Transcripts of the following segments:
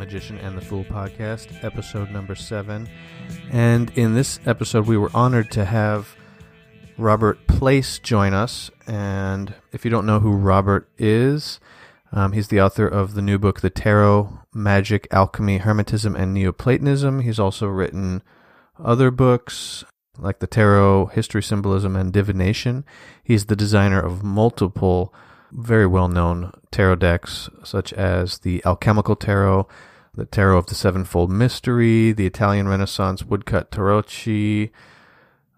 Magician and the Fool podcast, episode number 7. And in this episode, we were honored to have Robert Place join us. And if you don't know who Robert is, he's the author of the new book, The Tarot, Magic, Alchemy, Hermetism, and Neoplatonism. He's also written other books like The Tarot, History, Symbolism, and Divination. He's the designer of multiple very well-known tarot decks, such as the Alchemical Tarot, the Tarot of the Sevenfold Mystery, the Italian Renaissance Woodcut Tarocchi,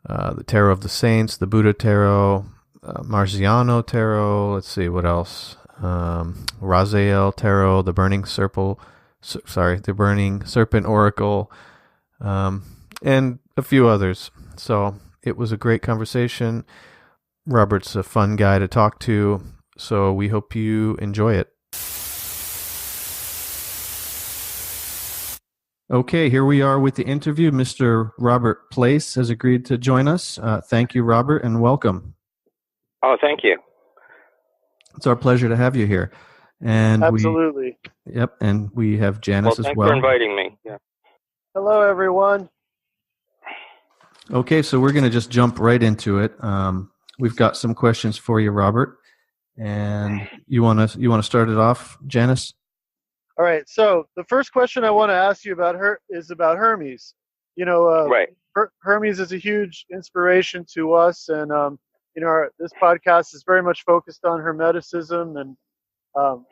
the Tarot of the Saints, the Buddha Tarot, Marziano Tarot, let's see, what else? Raziel Tarot, the Burning Serpent Oracle, and a few others. So it was a great conversation. Robert's a fun guy to talk to, so we hope you enjoy it. Okay, here we are with the interview. Mr. Robert Place has agreed to join us. Thank you, Robert, and welcome. Oh, thank you. It's our pleasure to have you here. And absolutely. And we have Janice as well. Thanks for inviting me. Yeah. Hello, everyone. Okay, so we're going to just jump right into it. We've got some questions for you, Robert. And you want to start it off, Janice? All right. So the first question I want to ask you about is about Hermes. You know, right. Hermes is a huge inspiration to us, and this podcast is very much focused on Hermeticism and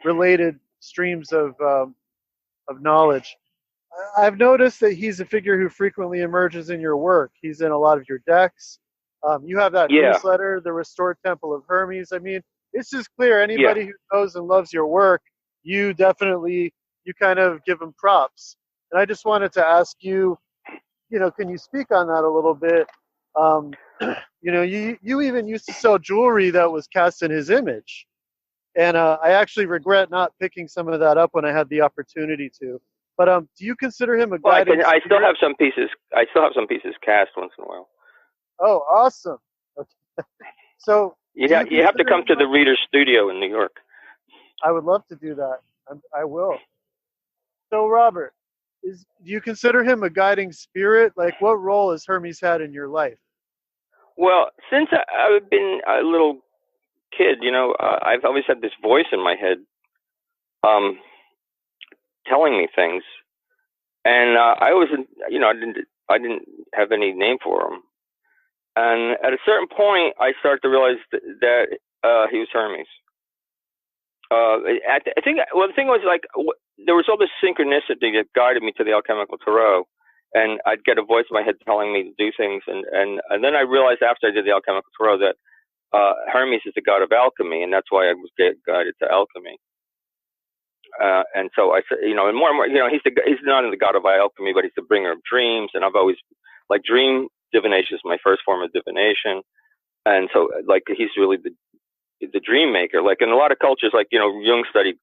related streams of knowledge. I've noticed that he's a figure who frequently emerges in your work. He's in a lot of your decks. You have that newsletter, The Restored Temple of Hermes. I mean, it's just clear. Anybody who knows and loves your work, you kind of give them props. And I just wanted to ask you, can you speak on that a little bit? You even used to sell jewelry that was cast in his image. And I actually regret not picking some of that up when I had the opportunity to. But do you consider him a guiding spirit? I still have some pieces. I still have some pieces cast once in a while. Oh, awesome! Okay. So you have to come to the Reader's Studio in New York. I would love to do that. I will. So, Robert, do you consider him a guiding spirit? Like, what role has Hermes had in your life? Well, since I've been a little kid, I've always had this voice in my head, telling me things, and I wasn't, I didn't have any name for him. And at a certain point, I started to realize that he was Hermes. I think, the thing was, there was all this synchronicity that guided me to the Alchemical Tarot, and I'd get a voice in my head telling me to do things, and then I realized after I did the Alchemical Tarot that Hermes is the god of alchemy, and that's why I was guided to alchemy. And so I said, and more, he's not only the god of alchemy, but he's the bringer of dreams, and I've always, dream divination is my first form of divination, and so he's really the dream maker. In a lot of cultures, Jung studied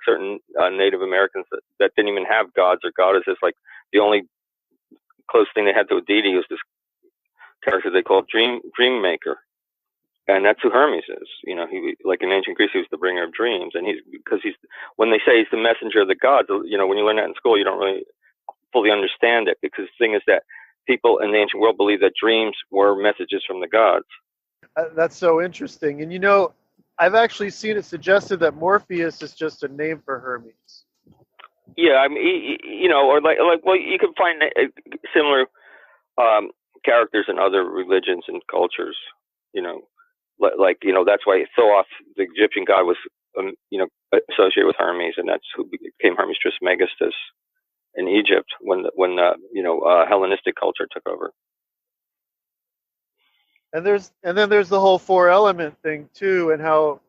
certain Native Americans that didn't even have gods or goddesses. The only close thing they had to a deity was this character they called dream maker, and that's who Hermes is. He in ancient Greece, he was the bringer of dreams, and when they say he's the messenger of the gods, when you learn that in school, you don't really fully understand it, because the thing is that people in the ancient world believe that dreams were messages from the gods. That's so interesting. And I've actually seen it suggested that Morpheus is just a name for Hermes. Yeah, I mean, you can find similar characters in other religions and cultures. That's why Thoth, the Egyptian god, was associated with Hermes, and that's who became Hermes Trismegistus in Egypt when Hellenistic culture took over. And then there's the whole 4-element thing too, and how,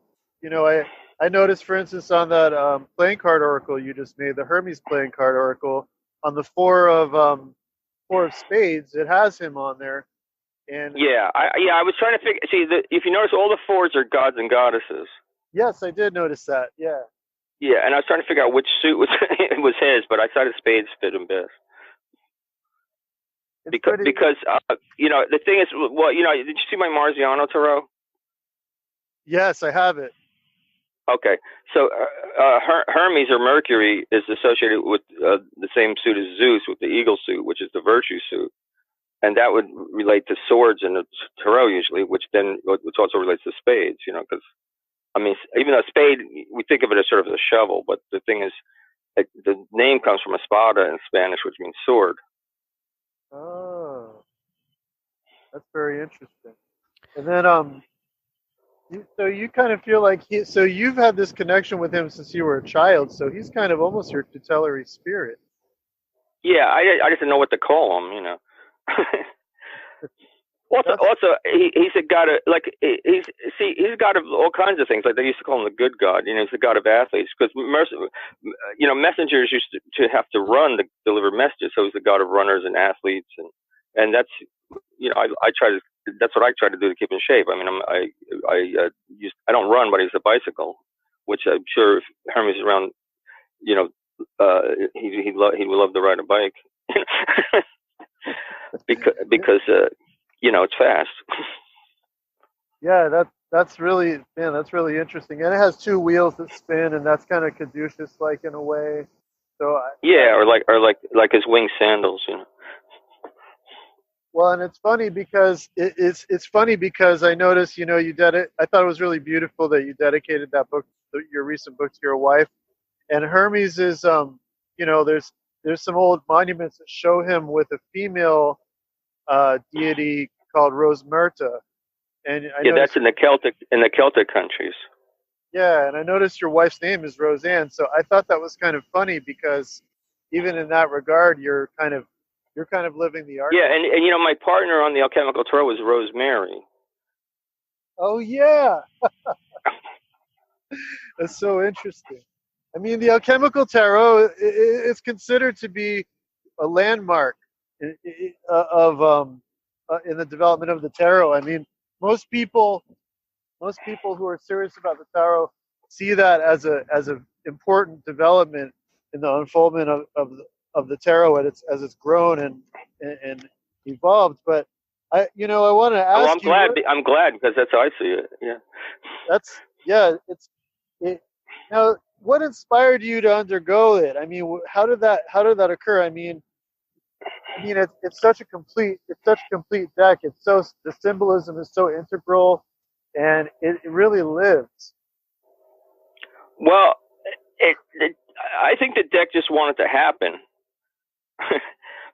I noticed, for instance, on that playing card oracle you just made, the Hermes playing card oracle, on the 4 of spades, it has him on there. And I was trying to figure. See, if you notice, all the 4s are gods and goddesses. Yes, I did notice that. Yeah. Yeah, and I was trying to figure out which suit was his, but I decided spades fit him best. Because the thing is, did you see my Marziano Tarot? Yes, I have it. Okay, so Hermes or Mercury is associated with the same suit as Zeus, with the eagle suit, which is the virtue suit, and that would relate to swords in the tarot usually, which also relates to spades. You know, because I mean, even though spade, we think of it as sort of a shovel, but the thing is, the name comes from espada in Spanish, which means sword. Oh, that's very interesting. And then, so you kind of feel like so you've had this connection with him since you were a child, so he's kind of almost your tutelary spirit. Yeah, I just didn't know what to call him, you know. Also, he's a god of, like, he's a god of all kinds of things. Like, they used to call him the good god. You know, he's the god of athletes, because you know, messengers used to have to run to deliver messages. So he's the god of runners and athletes, and that's, you know, that's what I try to do to keep in shape. I mean, I don't run, but I use a bicycle, which I'm sure if Hermes is around, you know, he would love to ride a bike, because you know, it's fast. Yeah, that's really interesting, and it has two wheels that spin, and that's kind of caduceus like in a way. So or like his winged sandals, you know. Well, and it's funny because it's funny because I noticed, you know, I thought it was really beautiful that you dedicated that book, your recent book, to your wife. And Hermes is, you know, there's some old monuments that show him with a female deity called Rose Myrta. And that's in the Celtic countries. Yeah, and I noticed your wife's name is Roseanne, so I thought that was kind of funny because even in that regard, you're kind of living the art. Yeah, and you know, my partner on the Alchemical Tarot was Rosemary. Oh yeah, that's so interesting. I mean, the Alchemical Tarot is considered to be a landmark in the development of the tarot. I mean, most people who are serious about the tarot see that as a important development in the unfoldment of the tarot as it's grown and evolved. But I want to ask you. I'm glad because that's how I see it. Yeah. Now, what inspired you to undergo it? I mean, how did that occur? I mean, it's such a complete deck. The symbolism is so integral, and it really lives. Well, I think the deck just wanted to happen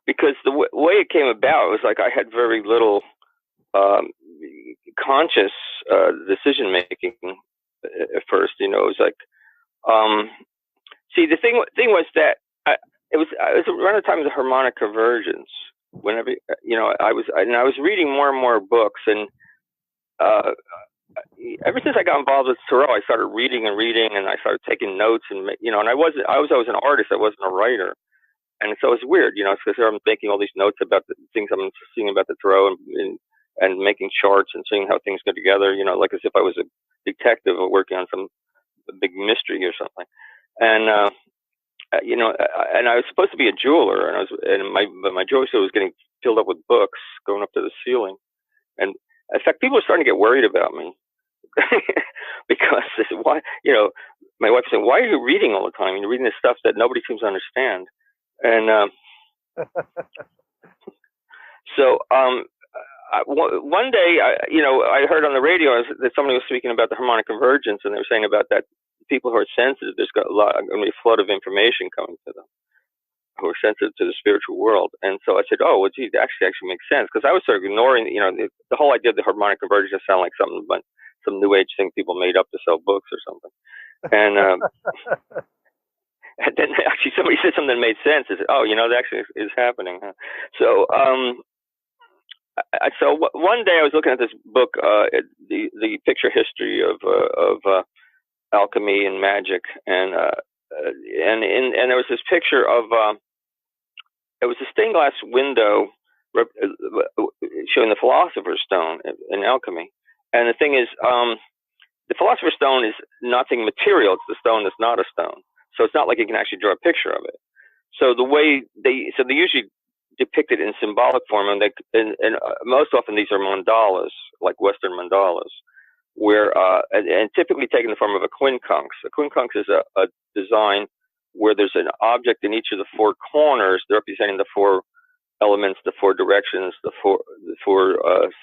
because the way it came about was like I had very little conscious decision making at first. You know, it was like, see, the thing was that it was around the time of the harmonic convergence. Whenever, you know, I was reading more and more books, and ever since I got involved with tarot, I started reading, and I started taking notes, and you know, and I was always an artist. I wasn't a writer, and so it's weird, you know, because I'm making all these notes about the things I'm seeing about the tarot, and making charts and seeing how things go together, you know, like as if I was a detective working on some big mystery or something. And you know, and I was supposed to be a jeweler, and my jewelry store was getting filled up with books going up to the ceiling, and in fact, people were starting to get worried about me because they said, why, you know, my wife said, why are you reading all the time? You're reading this stuff that nobody seems to understand. And so one day, you know, I heard on the radio that somebody was speaking about the harmonic convergence, and they were saying about that people who are sensitive, there's going to be a flood of information coming to them who are sensitive to the spiritual world. And so I said, oh, well, gee, that actually makes sense, because I was sort of ignoring, you know, the whole idea of the harmonic convergence sounded like some new age thing people made up to sell books or something. And and then actually somebody said something that made sense. I said, oh, you know, that actually is happening. Huh? So so one day I was looking at this book, the picture history of alchemy and magic, and there was this picture of it was a stained glass window showing the philosopher's stone in alchemy. And the thing is, the philosopher's stone is nothing material. It's the stone that's not a stone. So it's not like you can actually draw a picture of it. So the way they usually depict it in symbolic form, and most often these are mandalas, like Western mandalas. where and typically taking the form of a quincunx. A quincunx is a design where there's an object in each of the four corners representing the four elements, the four directions, the four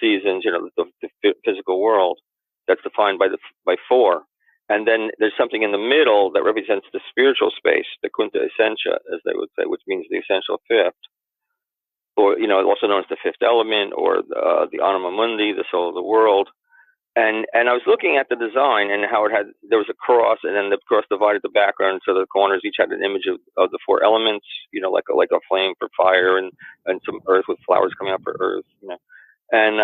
seasons, the physical world that's defined by four. And then there's something in the middle that represents the spiritual space, the quinta essentia, as they would say, which means the essential fifth, or also known as the fifth element, or the Anima Mundi, the soul of the world. And I was looking at the design and how there was a cross, and then the cross divided the background, so the corners each had an image of the four elements, like a flame for fire, and some earth with flowers coming up for earth, and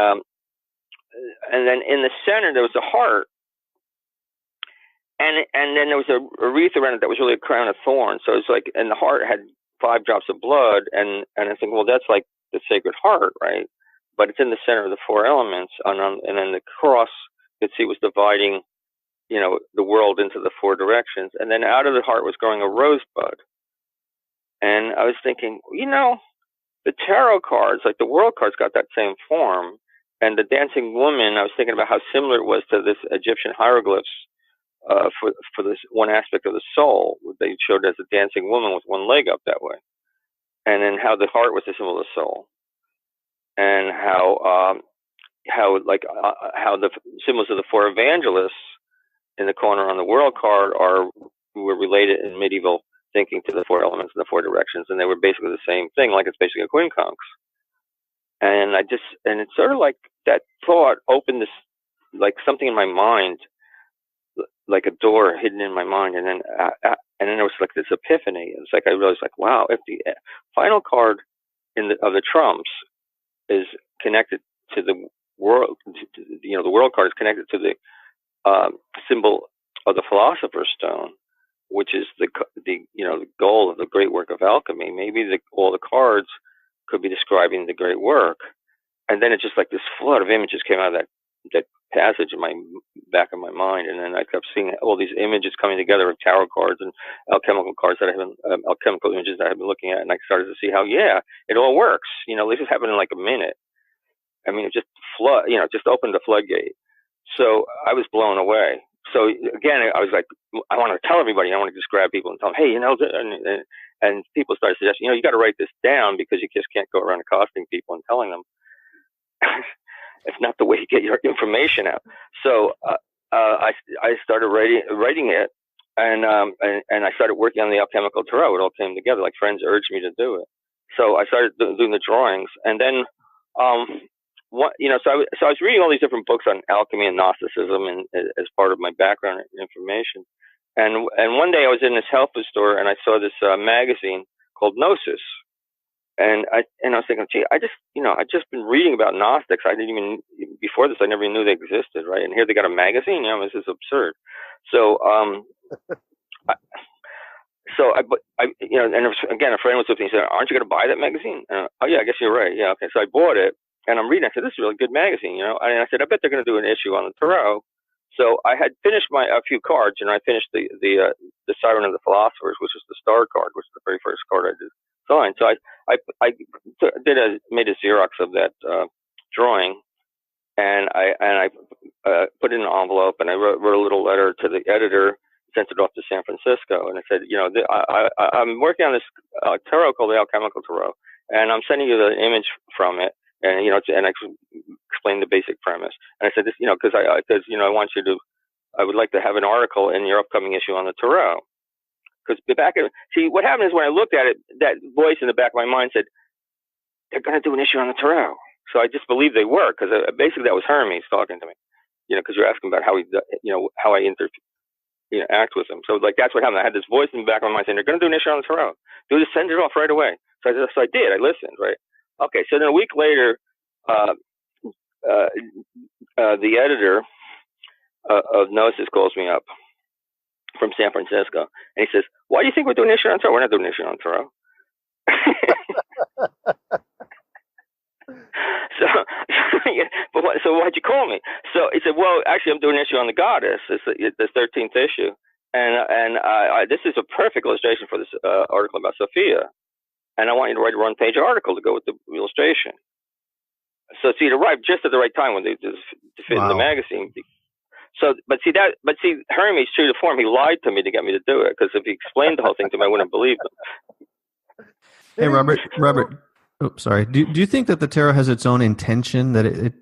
then in the center there was a heart, and then there was a wreath around it that was really a crown of thorns. So it's like, and the heart had 5 drops of blood, and I think, well, that's like the Sacred Heart, right? But it's in the center of the four elements, and then the cross, you could see, was dividing, the world into the four directions. And then out of the heart was growing a rosebud. And I was thinking, the tarot cards, like the world cards, got that same form. And the dancing woman, I was thinking about how similar it was to this Egyptian hieroglyphs for this one aspect of the soul. They showed as a dancing woman with one leg up that way. And then how the heart was the symbol of the soul. And how the symbols of the four evangelists in the corner on the world card were related in medieval thinking to the four elements and the four directions, and they were basically the same thing, like it's basically a quincunx. And it's sort of like that thought opened this, like something in my mind, like a door hidden in my mind, and then there was like this epiphany. It's like I realized, like, wow, if the final card of the trumps is connected to the world, the world card is connected to the symbol of the Philosopher's Stone, which is the goal of the great work of alchemy. Maybe all the cards could be describing the great work. And then it's just like this flood of images came out of that passage in my back of my mind, and then I kept seeing all these images coming together of tarot cards and alchemical cards alchemical images that I've been looking at, and I started to see how it all works. This just happened in like a minute. I mean, it just just opened the floodgate. So I was blown away. So again, I was like, I want to tell everybody. I want to just grab people and tell them, hey, and people started suggesting, you got to write this down, because you just can't go around accosting people and telling them. It's not the way you get your information out. So I started writing it, and I started working on the alchemical tarot. It all came together. Like, friends urged me to do it. So I started doing the drawings, and then so I was reading all these different books on alchemy and Gnosticism, and as part of my background information. And one day I was in this health food store, and I saw this magazine called Gnosis. And I was thinking, gee, I'd just been reading about Gnostics. I didn't even, before this, I never even knew they existed, right? And here they got a magazine. This is absurd. So, and again, a friend was with me and said, aren't you going to buy that magazine? Oh yeah, I guess you're right. Yeah, okay. So I bought it, and I'm reading. I said, this is a really good magazine, And I said, I bet they're going to do an issue on the tarot. So I had finished a few cards, and I finished the Siren of the Philosophers, which is the star card, which is the very first card I did sign. So I made a Xerox of that drawing, and I put it in an envelope, and I wrote a little letter to the editor, sent it off to San Francisco, and I said, I'm working on this tarot called the Alchemical Tarot, and I'm sending you the image from it, and and I explained the basic premise, and I said this, because I would like to have an article in your upcoming issue on the tarot. Because what happened is, when I looked at it, that voice in the back of my mind said, they're going to do an issue on the tarot. So I just believed they were, because basically that was Hermes talking to me, because you're asking about how how I act with him. So like, that's what happened. I had this voice in the back of my mind saying, they're going to do an issue on the tarot. Just send it off right away. So I did. I listened, right? Okay. So then a week later, the editor of Gnosis calls me up from San Francisco, and he says, why do you think we're doing an issue on tarot? We're not doing an issue on tarot. So why'd you call me? So he said, well, actually, I'm doing an issue on the goddess. It's the 13th issue, and this is a perfect illustration for this article about Sophia, and I want you to write a one-page article to go with the illustration. So it arrived just at the right time when they just fit in the magazine. So, but see, Hermes, true to form, he lied to me to get me to do it, because if he explained the whole thing to me, I wouldn't believe him. Hey, Robert. Oh, sorry. Do you think that the tarot has its own intention, that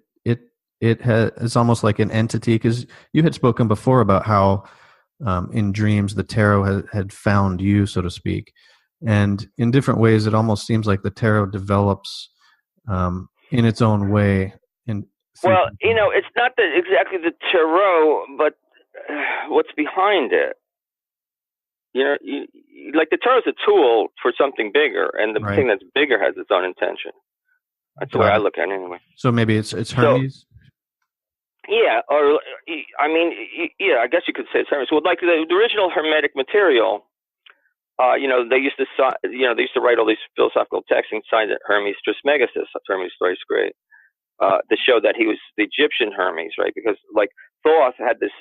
it's almost like an entity? Because you had spoken before about how in dreams the tarot had found you, so to speak, and in different ways it almost seems like the tarot develops in its own way. Well, it's not exactly the tarot, but what's behind it. Like the tarot is a tool for something bigger, and the thing that's bigger has its own intention. That's the way I look at it anyway. So maybe it's Hermes? Yeah, or I mean, yeah, I guess you could say it's Hermes. Well, like the original Hermetic material, they used to write all these philosophical texts and sign it Hermes Trismegistus. Hermes Thrice Great, to show that he was the Egyptian Hermes, right? Because like Thoth had this,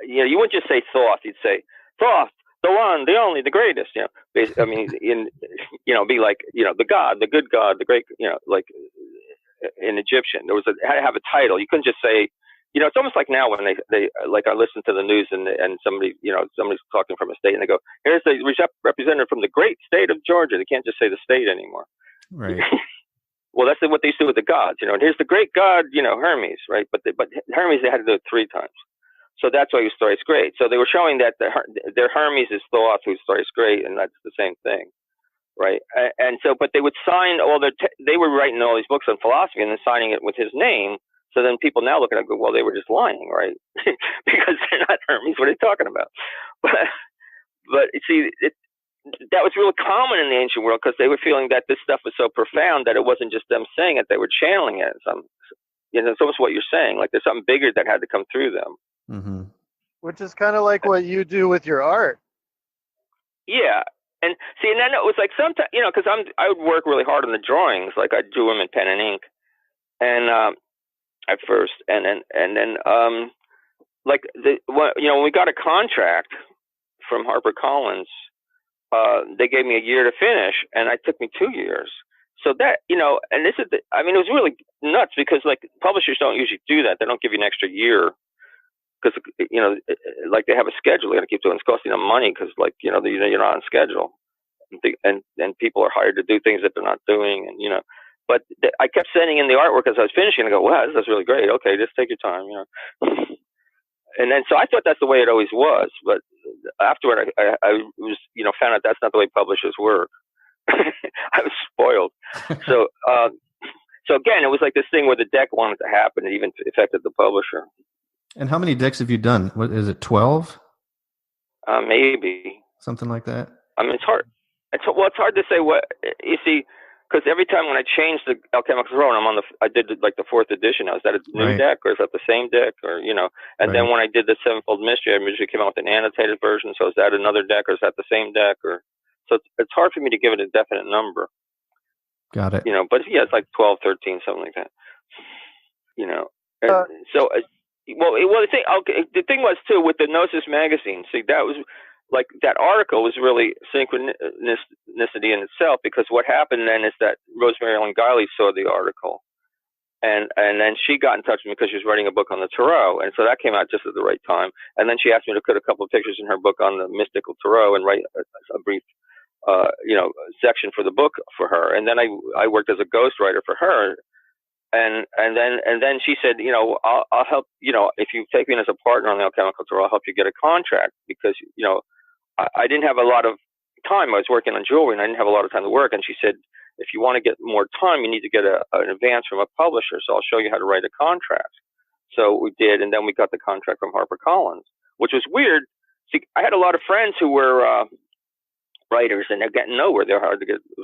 you wouldn't just say Thoth, you'd say Thoth, the one, the only, the greatest. I mean, be like the God, the good God, the great, like in Egyptian, there had to have a title. You couldn't just say, it's almost like now when they like I listen to the news and somebody's talking from a state and they go, here's the representative from the great state of Georgia. They can't just say the state anymore. Right. Well, that's what they used to do with the gods, and here's the great god, Hermes, right? But Hermes, they had to do it 3 times. So that's why he was thrice great. So they were showing that their Hermes is Thoth, who's thrice great, and that's the same thing, right? And so, but they would sign all they were writing all these books on philosophy and then signing it with his name. So then people now look at it and go, well, they were just lying, right? Because they're not Hermes. What are they talking about? But see, that was really common in the ancient world, because they were feeling that this stuff was so profound that it wasn't just them saying it; they were channeling it. It's almost what you're saying. Like there's something bigger that had to come through them. Mm-hmm. Which is kind of like what you do with your art. Yeah, and see, and then it was like sometimes, because I would work really hard on the drawings. Like I drew them in pen and ink, and at first, and then like when we got a contract from HarperCollins. They gave me a year to finish, and it took me 2 years. So that, and this is, it was really nuts, because like publishers don't usually do that. They don't give you an extra year, because, like they have a schedule they got to keep doing. It's costing them money, because like, you're not on schedule, and people are hired to do things that they're not doing. And, but I kept sending in the artwork as I was finishing, and I go, wow, this is really great. Okay, just take your time, And then, so I thought that's the way it always was, but afterward, I was, found out that's not the way publishers work. I was spoiled. So again, it was like this thing where the deck wanted to happen. It even affected the publisher. And how many decks have you done? What is it, 12? Maybe something like that. It's hard. It's hard to say what you see. Because every time when I change the Alchemical Tarot, I did like the 4th edition. Is that a new deck, or is that the same deck, or And then when I did the Sevenfold Mystery, I usually came out with an annotated version. So is that another deck, or is that the same deck, or? So it's hard for me to give it a definite number. Got it. But yeah, it's like 12, 13, something like that. The thing was too with the Gnosis magazine. See, that was. Like that article was really synchronicity in itself, because what happened then is that Rosemary Ellen Guiley saw the article, and then she got in touch with me because she was writing a book on the tarot, and so that came out just at the right time. And then she asked me to put a couple of pictures in her book on the mystical tarot and write a brief, section for the book for her. And then I worked as a ghostwriter for her. And then she said, I'll help, if you take me as a partner on the Alchemical Tarot, I'll help you get a contract, because, I didn't have a lot of time. I was working on jewelry and I didn't have a lot of time to work. And she said, if you want to get more time, you need to get an advance from a publisher. So I'll show you how to write a contract. So we did. And then we got the contract from HarperCollins, which was weird. See, I had a lot of friends who were, writers, and they're getting nowhere. It was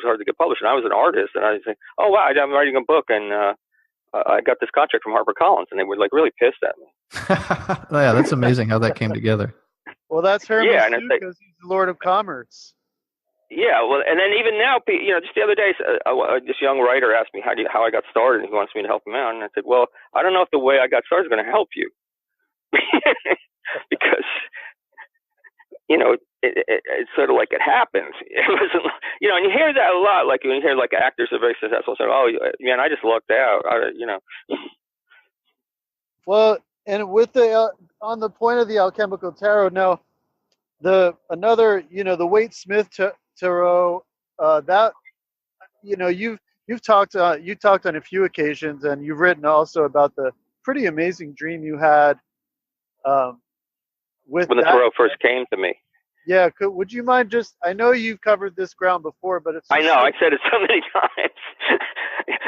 hard to get published. And I was an artist, and I was saying, oh wow, I'm writing a book, and I got this contract from HarperCollins, and they were like really pissed at me. Yeah, that's amazing how that came together. Well, that's Hermes too, because he's the Lord of Commerce. Yeah, well, and then even now, just the other day, this young writer asked me how I got started, and he wants me to help him out, and I said, well, I don't know if the way I got started is going to help you, because it's sort of like it happens. It wasn't, and you hear that a lot. Like when you hear like actors are very successful, say, "Oh man, I just lucked out." Well, And with the on the point of the alchemical tarot, now the Waite Smith tarot, that you've talked you talked on a few occasions, and you've written also about the pretty amazing dream you had um, with When the that. tarot first came to me. Yeah, would you mind just? I know you've covered this ground before, but it's. I know. I said it so many times.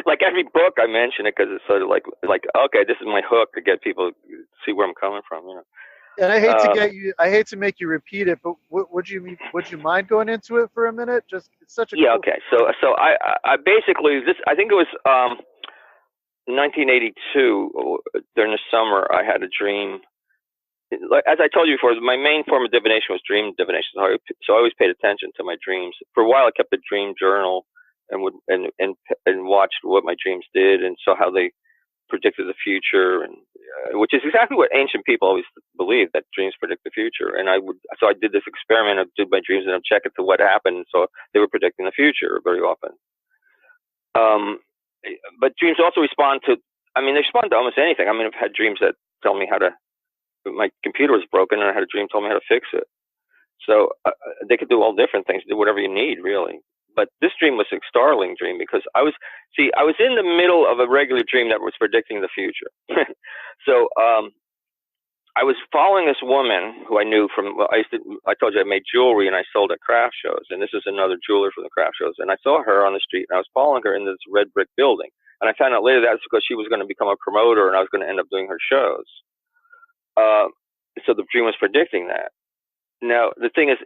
Like every book, I mention it because it's sort of like okay, this is my hook to get people to see where I'm coming from. And I hate to get you. I hate to make you repeat it, but would you mind going into it for a minute? Just it's such a yeah. cool Okay. So I basically I think it was 1982 during the summer. I had a dream. As I told you before, my main form of divination was dream divination. So I always paid attention to my dreams. For a while, I kept a dream journal and would and watched what my dreams did and saw how they predicted the future, and which is exactly what ancient people always believed, that dreams predict the future. And I did this experiment of did my dreams and I'd check it to what happened. So they were predicting the future very often. But dreams also respond to. I mean, they respond to almost anything. I mean, I've had dreams that tell me how to. My computer was broken, and I had a dream told me how to fix it. So they could do all different things, do whatever you need, really. But this dream was a Starling Dream because I was in the middle of a regular dream that was predicting the future. So I was following this woman who I knew from. I told you I made jewelry and I sold at craft shows, and this is another jeweler from the craft shows. And I saw her on the street, and I was following her in this red brick building. And I found out later that's because she was going to become a promoter, and I was going to end up doing her shows. So the dream was predicting that. Now the thing is,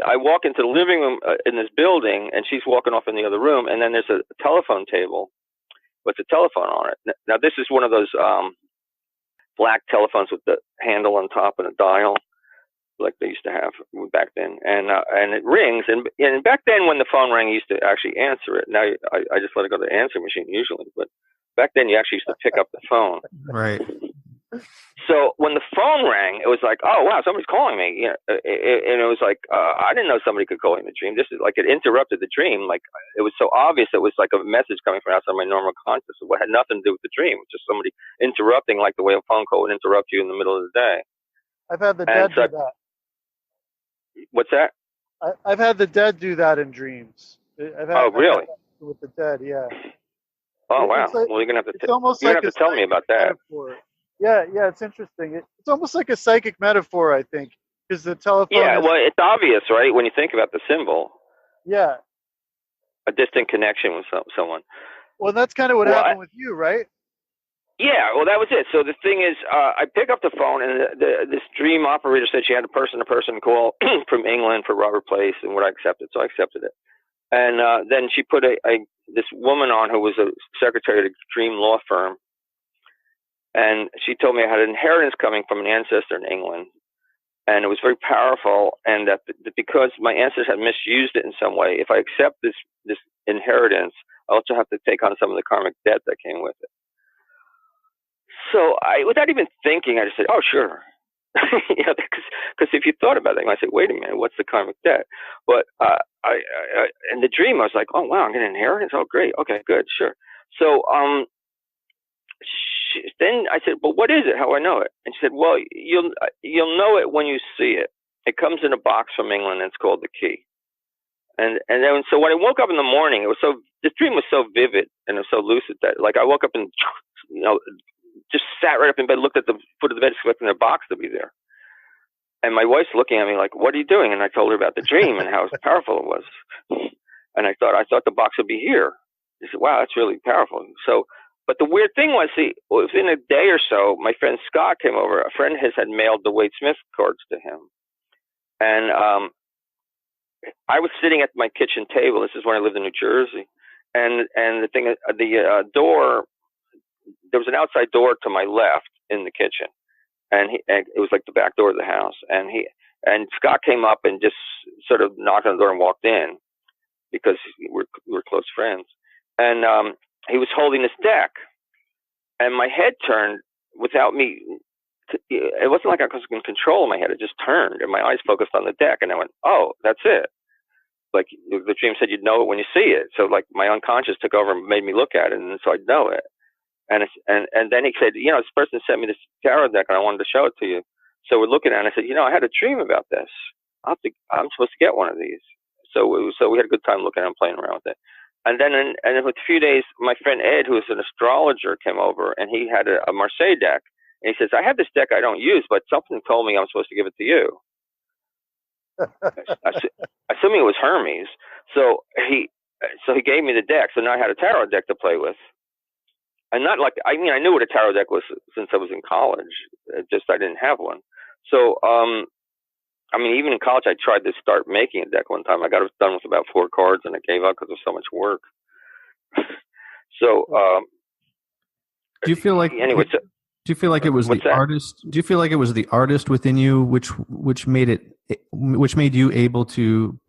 I walk into the living room in this building, and she's walking off in the other room, and then there's a telephone table with a telephone on it. Now this is one of those black telephones with the handle on top and a dial, like they used to have back then, and it rings. And back then, when the phone rang, you used to actually answer it. Now I just let it go to the answer machine usually, but back then you actually used to pick up the phone. Right. So when the phone rang, it was like, oh wow, somebody's calling me. And it was like I didn't know somebody could call me in the dream. This is like it interrupted the dream. Like it was so obvious. It was like a message coming from outside my normal consciousness. It had nothing to do with the dream. It was just somebody interrupting, like the way a phone call would interrupt you in the middle of the day. I've had the dead do that. What's that? I've had the dead do that in dreams. Really? With the dead, yeah. Oh wow. Well, you're gonna have to tell me about that. Metaphor. Yeah, it's interesting. It's almost like a psychic metaphor, I think, because the telephone. Yeah, well, it's obvious, right? When you think about the symbol. Yeah. A distant connection with someone. Well, that's kind of what happened with you, right? Yeah, well, that was it. So the thing is, I pick up the phone, and this dream operator said she had a person-to-person call from England for Robert Place, and would I accept it? So I accepted it. And then she put this woman on who was a secretary at a dream law firm. And she told me I had an inheritance coming from an ancestor in England, and it was very powerful. And that because my ancestors had misused it in some way, if I accept this inheritance, I also have to take on some of the karmic debt that came with it. So without even thinking, I just said, "Oh, sure." Because if you thought about it, you might say, "Wait a minute, what's the karmic debt?" But in the dream, I was like, "Oh wow, I'm getting an inheritance. Oh great, okay, good, sure." So then I said, "Well, what is it? How do I know it?" And she said, "Well, you'll know it when you see it. It comes in a box from England, and it's called the key." And then so when I woke up in the morning, this dream was so vivid and it was so lucid that like I woke up and just sat right up in bed, looked at the foot of the bed, expecting the box to be there. And my wife's looking at me like, "What are you doing?" And I told her about the dream and how powerful it was. And I thought the box would be here. She said, "Wow, that's really powerful." So. But the weird thing was, within a day or so, my friend Scott came over. A friend of his had mailed the Waite Smith cards to him. And I was sitting at my kitchen table. This is when I lived in New Jersey. And the door, there was an outside door to my left in the kitchen. And it was like the back door of the house. And Scott came up and just sort of knocked on the door and walked in because we're close friends. And he was holding this deck, and my head turned without me. It wasn't like I was in control of my head. It just turned, and my eyes focused on the deck, and I went, "Oh, that's it." Like the dream said, you'd know it when you see it. So like my unconscious took over and made me look at it, and so I'd know it. And then he said, this person sent me this tarot deck and I wanted to show it to you. So we're looking at it and I said, I had a dream about this. I'm supposed to get one of these. So we had a good time looking at it and playing around with it. And then with a few days, my friend Ed, who is an astrologer, came over and he had a Marseille deck. And he says, I have this deck I don't use, but something told me I'm supposed to give it to you. Assuming it was Hermes. So he gave me the deck. So now I had a tarot deck to play with. And not like, I knew what a tarot deck was since I was in college. Just I didn't have one. So, even in college, I tried to start making a deck one time. I got it done with about 4 cards, and I gave up because it was so much work. So, do you feel like? Anyway, do you feel like it was the artist? Do you feel like it was the artist within you which made you able to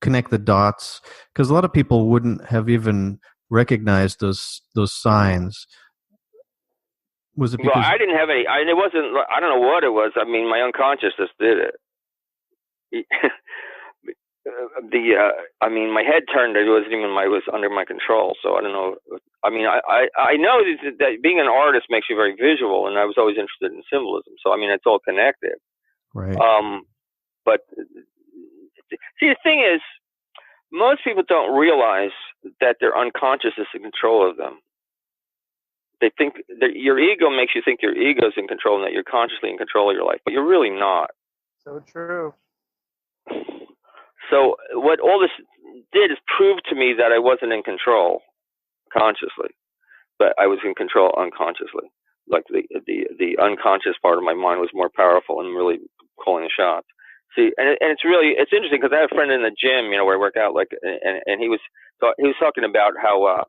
connect the dots? Because a lot of people wouldn't have even recognized those signs. Was it because? Well, I didn't have any. It wasn't. I don't know what it was. My unconscious just did it. My head turned. It wasn't even it was under my control. So I don't know. I know that being an artist makes you very visual, and I was always interested in symbolism. So it's all connected. Right. But see, the thing is, most people don't realize that their unconscious is in control of them. They think that your ego makes you think your ego is in control and that you're consciously in control of your life, but you're really not. So true. So what all this did is prove to me that I wasn't in control consciously, but I was in control unconsciously. Like the unconscious part of my mind was more powerful and really calling the shots. See, and it's interesting because I have a friend in the gym, where I work out, and he was talking about how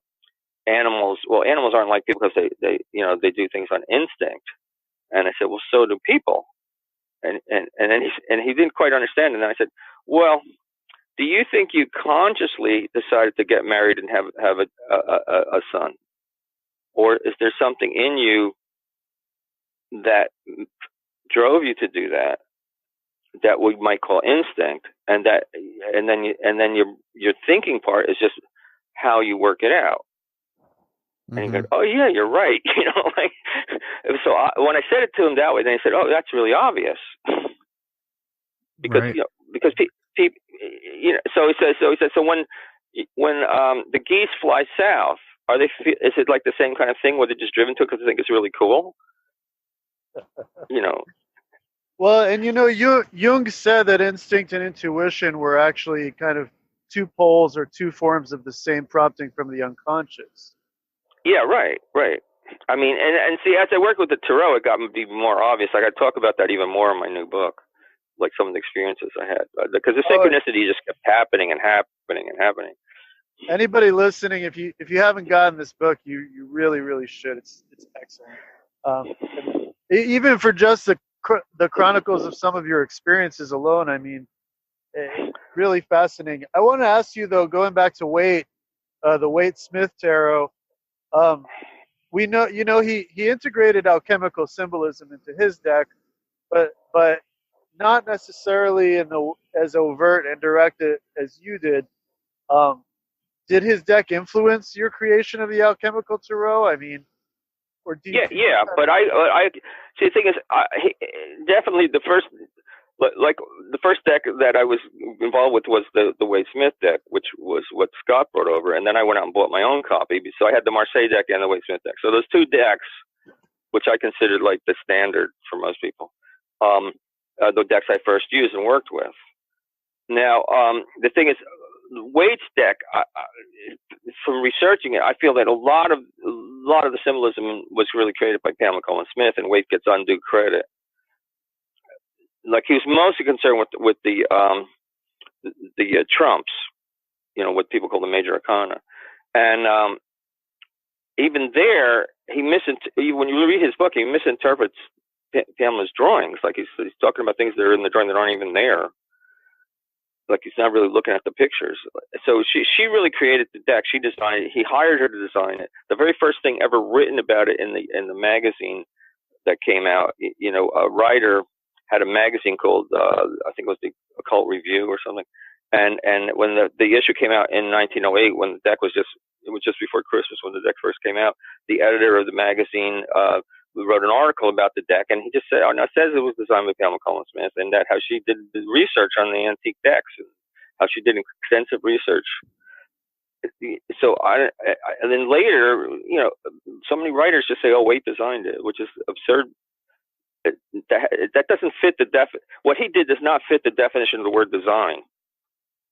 animals aren't like people because they do things on instinct. And I said, well, so do people. And then he didn't quite understand. And then I said, well, do you think you consciously decided to get married and have a son, or is there something in you that drove you to do that we might call instinct, and then your thinking part is just how you work it out? And he goes, oh yeah, you're right. So when I said it to him that way, then he said, oh, that's really obvious. Because, right. Because people, so he said, so when the geese fly south, is it like the same kind of thing where they're just driven to it because they think it's really cool? Well, and Jung said that instinct and intuition were actually kind of 2 poles or 2 forms of the same prompting from the unconscious. Yeah, right. And see, as I work with the tarot, it got to be more obvious. I talk about that even more in my new book, like some of the experiences I had, because the synchronicity just kept happening and happening and happening. Anybody listening, if you haven't gotten this book, you really, really should. It's excellent. Even for just the chronicles of some of your experiences alone, really fascinating. I want to ask you though, going back to Waite, the Waite-Smith tarot. We know, he integrated alchemical symbolism into his deck, but not necessarily as overt and direct as you did. Did his deck influence your creation of the alchemical tarot? Or do you? Yeah. But I see. The thing is, definitely the first deck that I was involved with was the Waite-Smith deck, which was what Scott brought over, and then I went out and bought my own copy. So I had the Marseille deck and the Waite-Smith deck. So those 2 decks, which I considered like the standard for most people, the decks I first used and worked with. Now, the thing is, Waite's deck, from researching it, I feel that a lot of the symbolism was really created by Pamela Colman Smith, and Waite gets undue credit. Like he was mostly concerned with the trumps, what people call the major arcana, and even there, when you read his book, he misinterprets Pamela's drawings. Like he's talking about things that are in the drawing that aren't even there. Like he's not really looking at the pictures. So she really created the deck. She designed it. He hired her to design it. The very first thing ever written about it in the magazine that came out, a writer had a magazine called I think it was the Occult Review or something, And when the issue came out in 1908, when the deck was just before Christmas when the deck first came out, the editor of the magazine wrote an article about the deck, and he just said, it says it was designed by Pamela Collins Smith, and that how she did the research on the antique decks, and how she did extensive research. So and then later, so many writers just say, "Oh, Waite designed it," which is absurd. That doesn't fit what he did does not fit the definition of the word design.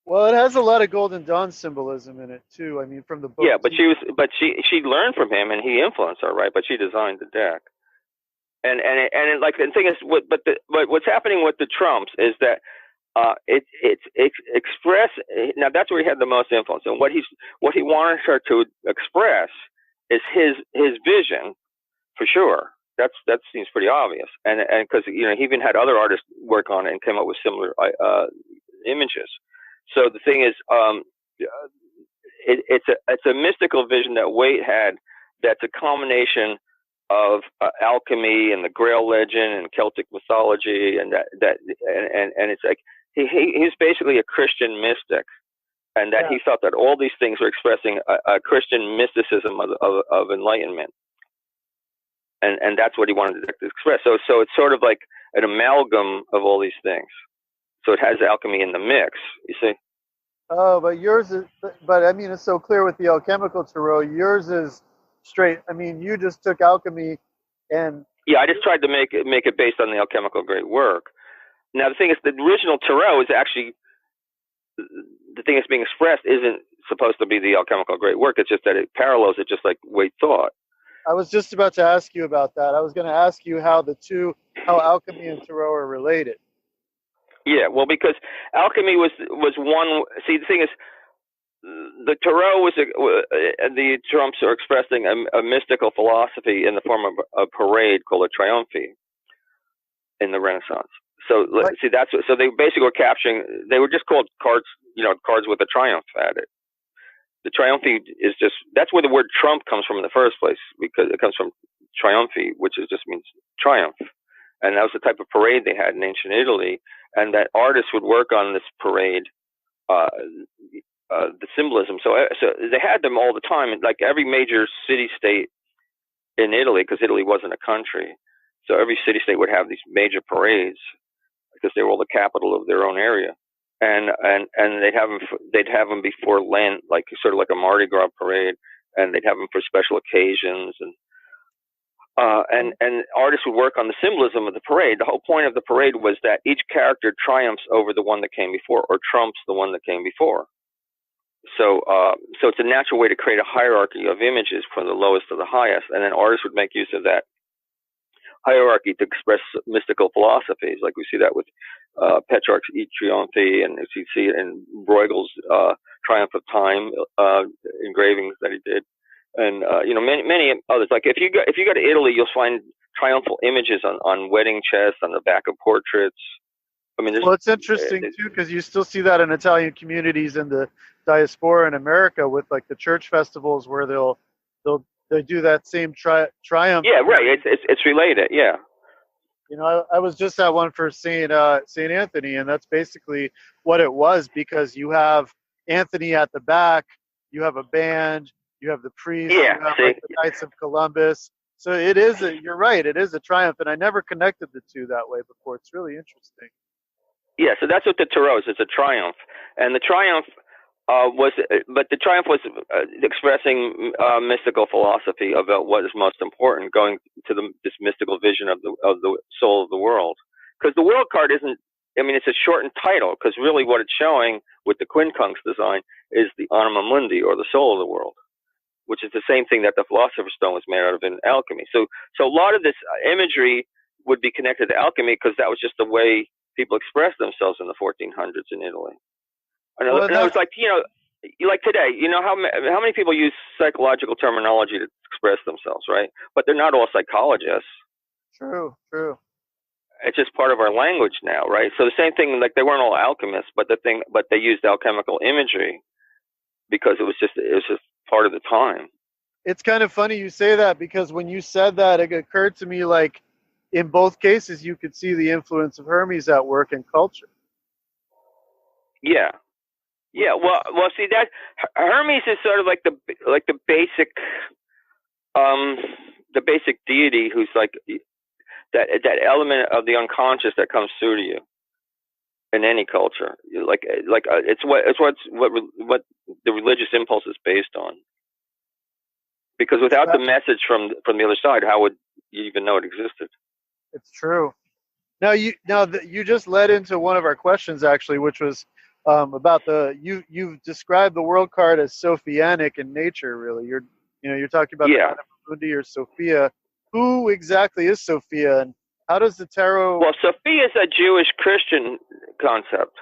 Well, it has a lot of Golden Dawn symbolism in it too. I mean, from the book. Yeah, but she learned from him, and he influenced her, right? But she designed the deck. And like the thing is, but what's happening with the Trumps is that it's express. Now that's where he had the most influence, and what he wanted her to express is his vision, for sure. That seems pretty obvious, and because he even had other artists work on it and came up with similar images. So the thing is, it's a mystical vision that Waite had. That's a combination of alchemy and the Grail legend and Celtic mythology, and and it's like he's basically a Christian mystic, and that he felt that all these things were expressing a Christian mysticism of enlightenment, and that's what he wanted to express. So it's sort of like an amalgam of all these things. So it has alchemy in the mix, you see. Oh, but yours is, but I mean, it's so clear with the alchemical tarot. Yours is straight. I mean, you just took alchemy and. Yeah, I just tried to make it based on the alchemical great work. Now, the thing is, the original tarot is actually, the thing that's being expressed isn't supposed to be the alchemical great work. It's just that it parallels it just like Waite thought. I was just about to ask you about that. I was going to ask you how alchemy and tarot are related. Yeah, well, because alchemy was one. See, the thing is, the tarot the Trumps are expressing a mystical philosophy in the form of a parade called a triumphe in the Renaissance. So see, so they basically were capturing. They were just called cards, cards with a triumph at it. The triumphe is that's where the word trump comes from in the first place, because it comes from triumphe, which just means triumph. And that was the type of parade they had in ancient Italy, and that artists would work on this parade, the symbolism. So they had them all the time, like every major city-state in Italy, because Italy wasn't a country. So every city-state would have these major parades, because they were all the capital of their own area. And they'd have them before Lent, like sort of like a Mardi Gras parade, and they'd have them for special occasions, and artists would work on the symbolism of the parade. The whole point of the parade was that each character triumphs over the one that came before, or trumps the one that came before. So it's a natural way to create a hierarchy of images from the lowest to the highest, and then artists would make use of that hierarchy to express mystical philosophies, like we see that with Petrarch's E Triomphe, and you see it in Bruegel's Triumph of Time engravings that he did. And many others. Like if you go to Italy, you'll find triumphal images on wedding chests, on the back of portraits. I mean, well, it's interesting too, because you still see that in Italian communities in the diaspora in America with like the church festivals where they do that same triumph. Yeah, right. It's related. Yeah. I was just at one for Saint Anthony, and that's basically what it was, because you have Anthony at the back, you have a band. You have the priest, you have like the Knights of Columbus. So you're right, it is a triumph, and I never connected the two that way before. It's really interesting. Yeah, so that's what the tarot is. It's a triumph. And the triumph was expressing mystical philosophy about what is most important, going to this mystical vision of the soul of the world. Because the world card it's a shortened title, because really what it's showing with the quincunx design is the Anima Mundi, or the soul of the world, which is the same thing that the Philosopher's Stone was made out of in alchemy. So a lot of this imagery would be connected to alchemy, because that was just the way people expressed themselves in the 1400s in Italy. And it was like, like today, how many people use psychological terminology to express themselves, right? But they're not all psychologists. True. It's just part of our language now, right? So the same thing, like they weren't all alchemists, but they used alchemical imagery because it was just part of the time. It's kind of funny you say that, because when you said that, it occurred to me like in both cases you could see the influence of Hermes at work in culture. Yeah. Yeah, well, see that Hermes is sort of like the basic, the basic deity who's like that element of the unconscious that comes through to you in any culture. It's what the religious impulse is based on. Because without the message from the other side, how would you even know it existed? It's true. Now you just led into one of our questions actually, which was about you've described the world card as Sophianic in nature. Really, you're talking about the Anima Mundi or Sophia. Who exactly is Sophia, and how does the tarot? Well, Sophia is a Jewish Christian concept.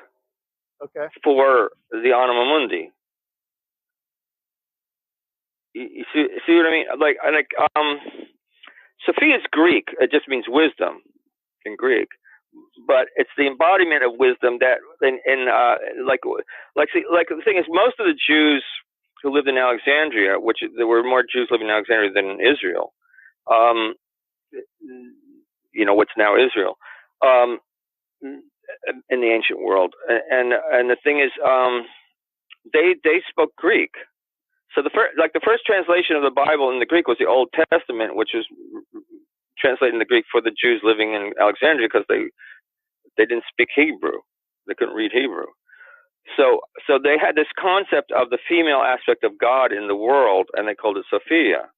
Okay. For the Anima Mundi. You see what I mean? Sophia is Greek. It just means wisdom in Greek, but it's the embodiment of wisdom that the thing is, most of the Jews who lived in Alexandria, which there were more Jews living in Alexandria than in Israel, what's now Israel, in the ancient world, and the thing is, they spoke Greek. So the first translation of the Bible in the Greek was the Old Testament, which was translated in the Greek for the Jews living in Alexandria because they didn't speak Hebrew, they couldn't read Hebrew. So they had this concept of the female aspect of God in the world, and they called it Sophia.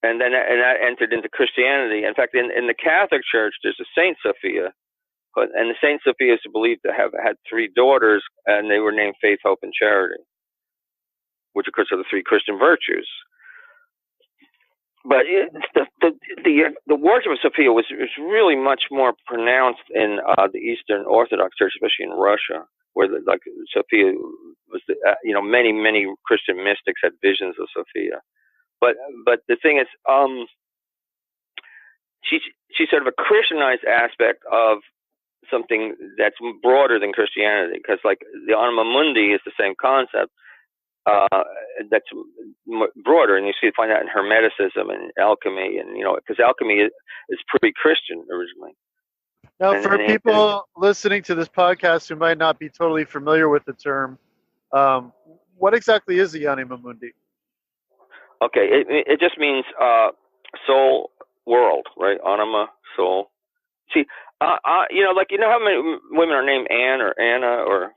And that entered into Christianity. In fact, in the Catholic Church, there's a Saint Sophia, and the Saint Sophia is believed to have had 3 daughters, and they were named Faith, Hope, and Charity, which of course are the 3 Christian virtues. But the worship of Sophia was really much more pronounced in the Eastern Orthodox Church, especially in Russia, where Sophia was many Christian mystics had visions of Sophia. But the thing is, she's sort of a Christianized aspect of something that's broader than Christianity, because the Anima Mundi is the same concept. That's broader, and you find that in Hermeticism and Alchemy, and because Alchemy is pre-Christian originally. Now, for people listening to this podcast who might not be totally familiar with the term, what exactly is the Anima Mundi? Okay, it just means soul world, right? Anima, soul. See, how many women are named Anne or Anna or?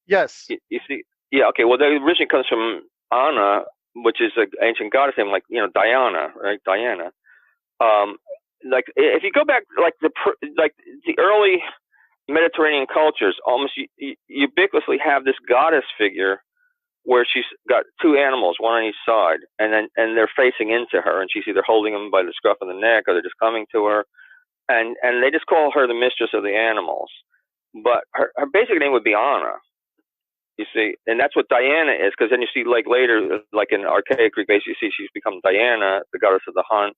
Yes. You see. Yeah, okay. Well, the originally comes from Anna, which is an ancient goddess name, Diana, right? Diana. If you go back, the early Mediterranean cultures, almost ubiquitously have this goddess figure where she's got 2 animals, one on each side, and they're facing into her, and she's either holding them by the scruff of the neck or they're just coming to her, and they just call her the mistress of the animals. But her basic name would be Anna. You see, and that's what Diana is, because then you see, later, in archaic Greek, basically, you see she's become Diana, the goddess of the hunt.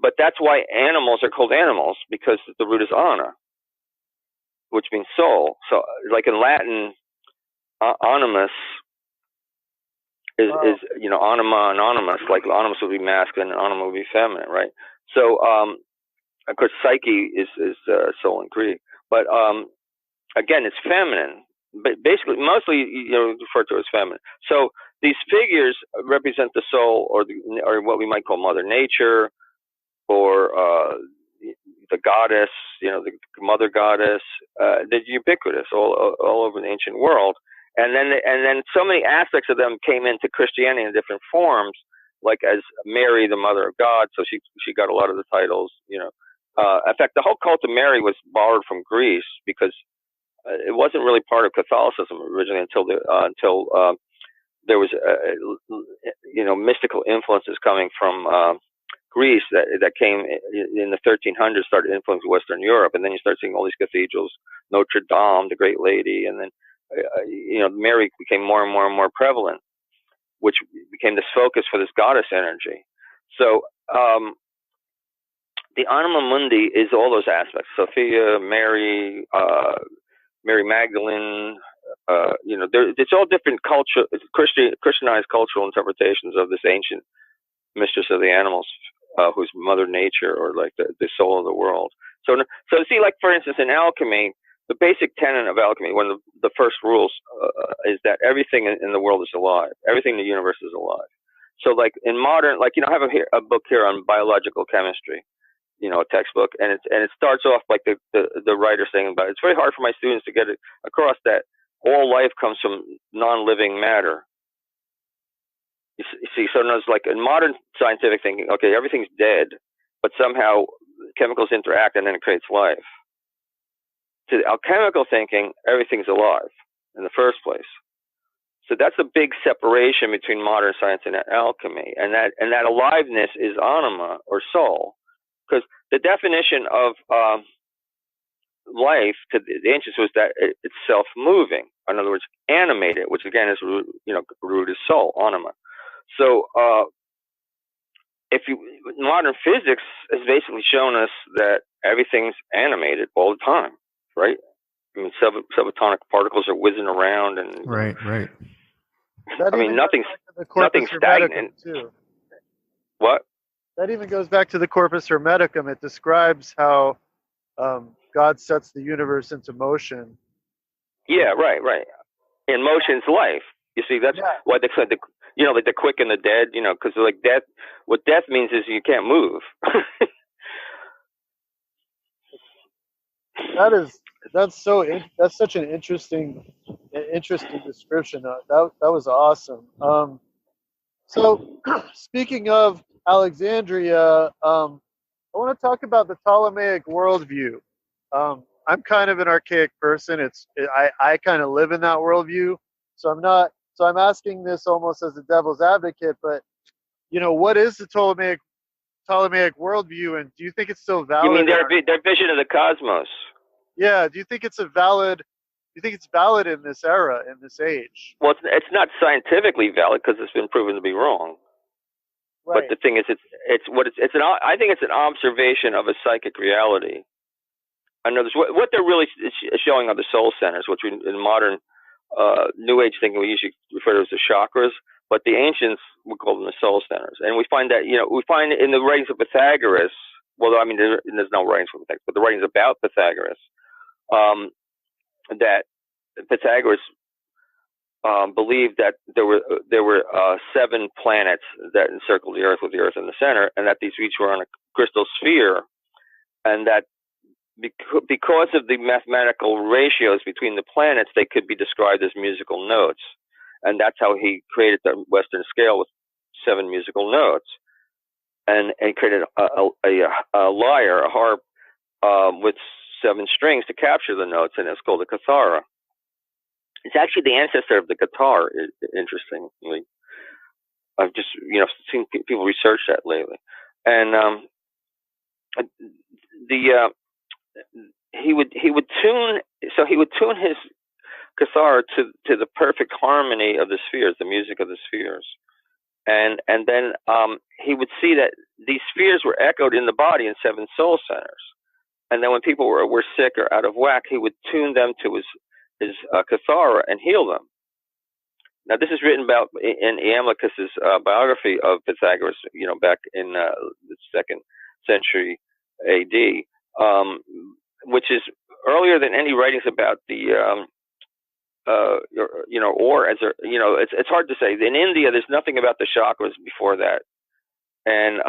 But that's why animals are called animals, because the root is Anna, which means soul. So, in Latin, animus is anima, anonymous. Anonymous would be masculine, and anima would be feminine, right? So, of course, psyche is soul in Greek, but again, it's feminine. But basically, mostly, referred to as feminine. So these figures represent the soul, or what we might call Mother Nature, or the goddess, the mother goddess. They're ubiquitous all over the ancient world. And then so many aspects of them came into Christianity in different forms, like as Mary, the Mother of God. So she got a lot of the titles. In fact, the whole cult of Mary was borrowed from Greece, because it wasn't really part of Catholicism originally until there was mystical influences coming from Greece that came in the 1300s, started influencing Western Europe, and then you start seeing all these cathedrals, Notre Dame, the Great Lady, and then Mary became more and more and more prevalent, which became this focus for this goddess energy. So the Anima Mundi is all those aspects: Sophia, Mary, Mary Magdalene. It's all different Christianized cultural interpretations of this ancient mistress of the animals, who's Mother Nature, or the soul of the world. So see, for instance, in alchemy, the basic tenet of alchemy, one of the first rules, is that everything in the world is alive. Everything in the universe is alive. So, like in modern, like, I have a book here on biological chemistry, a textbook, and it starts off like the writer saying about it. It's very hard for my students to get it across that all life comes from non-living matter. You see, so it's like in modern scientific thinking, okay, everything's dead, but somehow chemicals interact and then it creates life. To alchemical thinking, everything's alive in the first place. So that's a big separation between modern science and alchemy, and that aliveness is anima, or soul, because the definition of life to the ancients was that it's self-moving. In other words, animated, which again is root is soul, anima. So modern physics has basically shown us that everything's animated all the time, right? I mean, subatomic particles are whizzing around, and right. Nothing's stagnant. Too. What? That even goes back to the Corpus Hermeticum. It describes how God sets the universe into motion. Yeah, right. In motion's life. You see, that's why they said like the quick and the dead. Because like death. What death means is you can't move. That's such an interesting description. That was awesome. So speaking of Alexandria, I want to talk about the Ptolemaic worldview. I'm kind of an archaic person. I kind of live in that worldview, so I'm asking this almost as a devil's advocate. But what is the Ptolemaic worldview, and do you think it's still valid? You mean their vision of the cosmos? Yeah. Do you think it's valid in this era, in this age? Well, it's not scientifically valid because it's been proven to be wrong. Right. But the thing is, I think it's an observation of a psychic reality. In other words, what they're really showing are the soul centers, which in modern New Age thinking we usually refer to as the chakras, but the ancients would call them the soul centers. And we find that in the writings of Pythagoras, well, I mean, there's no writings from Pythagoras, but the writings about Pythagoras, that Pythagoras believed that there were 7 planets that encircled the Earth, with the Earth in the center, and that these each were on a crystal sphere, and that because of the mathematical ratios between the planets, they could be described as musical notes, and that's how he created the Western scale with 7 musical notes, and created a lyre, a harp, with 7 strings to capture the notes, and it's called a kithara. It's actually the ancestor of the guitar, interestingly. I've just, seen people research that lately. And he would tune his kithara to the perfect harmony of the spheres, the music of the spheres. And then he would see that these spheres were echoed in the body in 7 soul centers. And then when people were sick or out of whack, he would tune them to his kithara and heal them. Now, this is written about in Iamblichus's biography of Pythagoras, back in the 2nd century A.D., which is earlier than any writings about the, it's hard to say. In India, there's nothing about the chakras before that. And,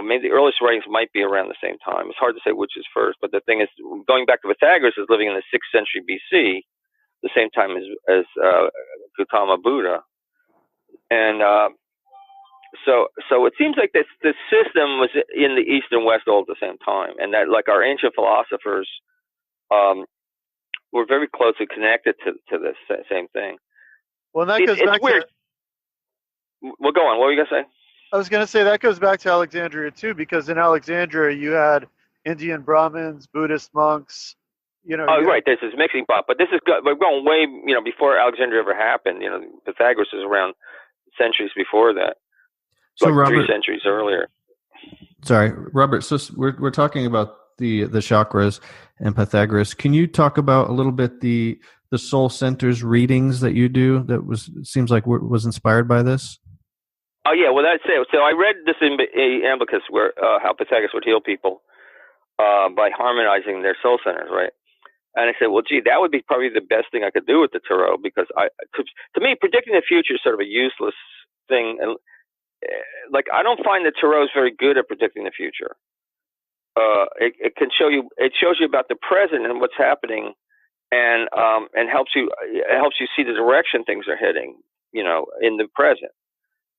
maybe the earliest writings might be around the same time. It's hard to say which is first, but the thing is, going back to Pythagoras is living in the 6th century BC, the same time as Gautama Buddha. And so it seems like the system was in the East and West all at the same time, and that, like, our ancient philosophers were very closely connected to this same thing. Well, that goes back weird. Well, go on. What were you going to say? I was going to say that goes back to Alexandria too, because in Alexandria you had Indian Brahmins, Buddhist monks. Right. This is mixing pot, but we're going way, before Alexandria ever happened. Pythagoras is around centuries before that. So like Robert, 3 centuries earlier. Sorry, Robert. So we're talking about the chakras and Pythagoras. Can you talk about a little bit the soul centers readings that you do? That seems like was inspired by this. Oh yeah, well that's it. So I read this in Iamblichus, where how Pythagoras would heal people by harmonizing their soul centers, right? And I said, well, gee, that would be probably the best thing I could do with the tarot, because to me, predicting the future is sort of a useless thing. And like, I don't find the tarot is very good at predicting the future. It shows you about the present and what's happening, and helps you see the direction things are heading, in the present,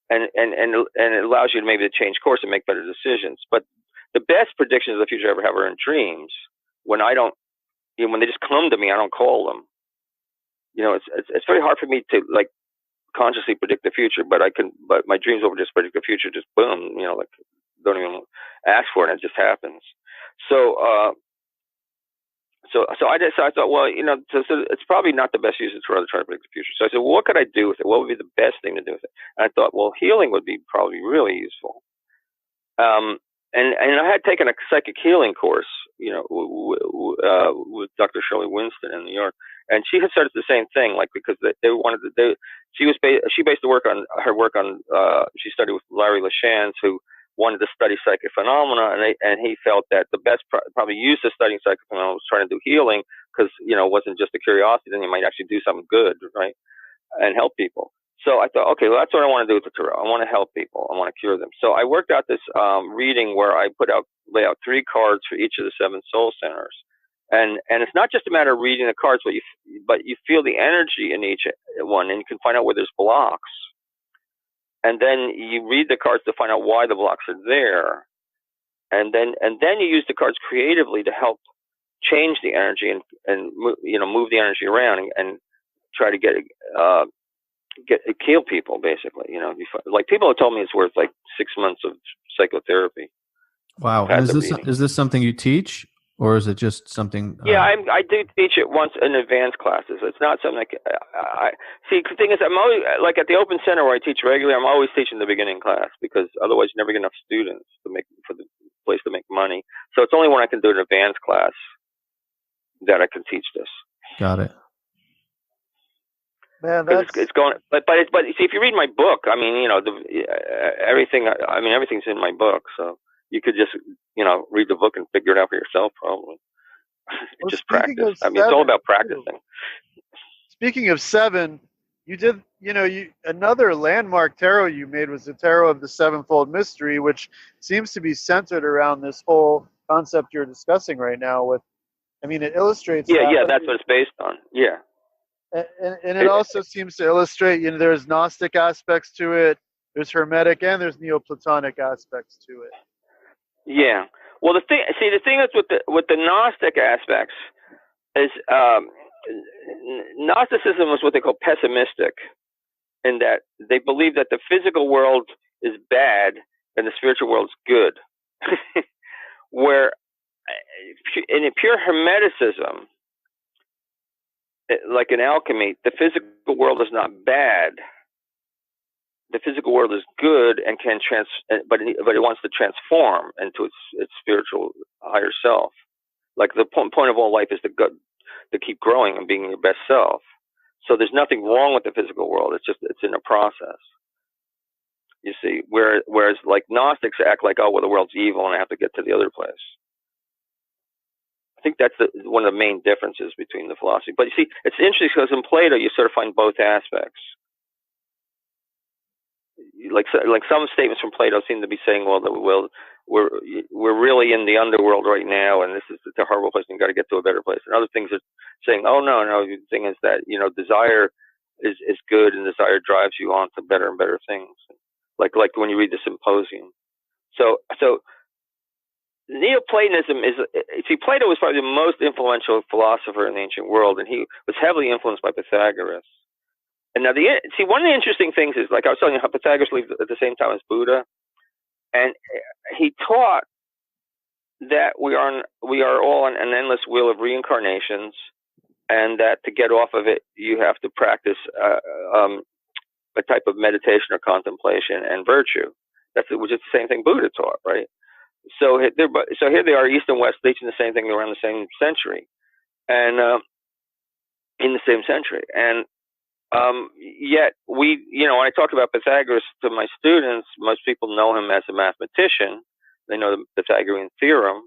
and it allows you to maybe change course and make better decisions. But the best predictions of the future I ever have are in dreams, when when they just come to me, I don't call them. It's very hard for me to like consciously predict the future, but my dreams over just predict the future, just boom, like don't even ask for it, it just happens. So I thought, well, so it's probably not the best use of tarot to try to predict the future. So I said, well, what could I do with it? What would be the best thing to do with it? And I thought, well, healing would be probably really useful. And I had taken a psychic healing course, with Dr. Shirley Winston in New York, and she had started the same thing, like, because she based her work on she studied with Larry LaChance, who wanted to study psychic phenomena, and he felt that the best probably use of studying psychic phenomena was trying to do healing, because it wasn't just a curiosity, then you might actually do something good, right, and help people. So I thought, okay, well, that's what I want to do with the tarot. I want to help people. I want to cure them. So I worked out this reading where I lay out 3 cards for each of the 7 soul centers, and it's not just a matter of reading the cards, but you feel the energy in each one, and you can find out where there's blocks, and then you read the cards to find out why the blocks are there, and then you use the cards creatively to help change the energy and move the energy around and try to get heal people, basically. Like, people have told me it's worth like 6 months of psychotherapy. Wow. And is this something you teach, or is it just something? Yeah, I do teach it once in advanced classes. It's not something I see. The thing is, I'm always, like, at the Open Center where I teach regularly, I'm always teaching the beginning class, because otherwise you never get enough students for the place to make money. So it's only when I can do an advanced class that I can teach this. Got it. Man, it's going, but you see, if you read my book, I mean, everything's in my book, so you could just, read the book and figure it out for yourself, probably. Just practice. It's all about practicing. Speaking of 7, you did, another landmark tarot you made was the Tarot of the Sevenfold Mystery, which seems to be centered around this whole concept you're discussing right now. It illustrates. Yeah, that's what it's based on. Yeah. And it also seems to illustrate, there's Gnostic aspects to it, there's Hermetic, and there's Neoplatonic aspects to it. Yeah. Well, the thing is with the Gnostic aspects is Gnosticism was what they call pessimistic, in that they believe that the physical world is bad and the spiritual world is good. Where in a pure Hermeticism, like in alchemy, the physical world is not bad. The physical world is good and can but it wants to transform into its spiritual higher self. Like, the point of all life is to keep growing and being your best self. So there's nothing wrong with the physical world. It's in a process. You see, whereas like Gnostics act like, oh, well, the world's evil and I have to get to the other place. I think that's one of the main differences between the philosophy. But you see, it's interesting because in Plato, you sort of find both aspects. Like some statements from Plato seem to be saying, well, we're really in the underworld right now, and this is a horrible place, and you've got to get to a better place. And other things are saying, oh, no, the thing is that, desire is good, and desire drives you on to better and better things. Like when you read the Symposium. So Neoplatonism Plato was probably the most influential philosopher in the ancient world, and he was heavily influenced by Pythagoras. And now, one of the interesting things is, like I was telling you, how Pythagoras lived at the same time as Buddha, and he taught that we are all on an endless wheel of reincarnations, and that to get off of it, you have to practice a type of meditation or contemplation and virtue. Which is the same thing Buddha taught, right? So here they are, East and West, teaching the same thing around the same century, and in the same century. And yet when I talk about Pythagoras to my students, most people know him as a mathematician. They know the Pythagorean theorem.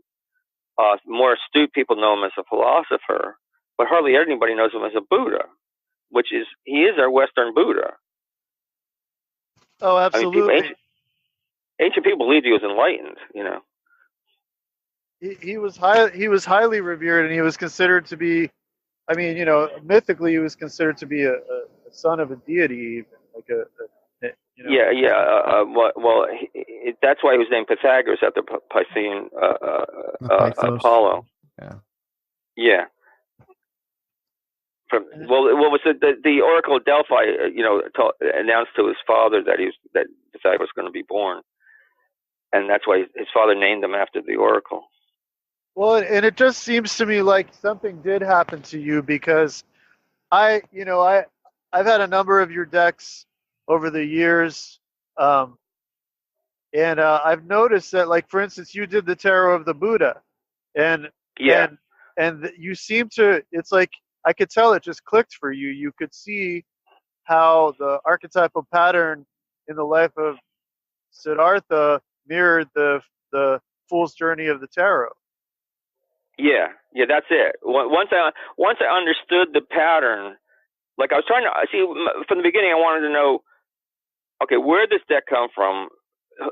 More astute people know him as a philosopher. but hardly anybody knows him as a Buddha, he is our Western Buddha. Oh, I mean, absolutely. ancient people believed he was enlightened, He was highly revered, and he was considered to be, I mean, mythically, he was considered to be a son of a deity, even like Yeah, yeah. That's why he was named Pythagoras after Pythian Apollo. Yeah. Yeah. What was it? The Oracle of Delphi, announced to his father that Pythagoras was going to be born, and that's why his father named him after the Oracle. Well, and it just seems to me like something did happen to you, because I've had a number of your decks over the years, and I've noticed that, like, for instance, you did the Tarot of the Buddha, and yeah, and you seem to. It's like I could tell it just clicked for you. You could see how the archetypal pattern in the life of Siddhartha mirrored the fool's journey of the tarot. Yeah, that's it. Once I understood the pattern, like I was trying to see from the beginning, I wanted to know, okay, where did this deck come from?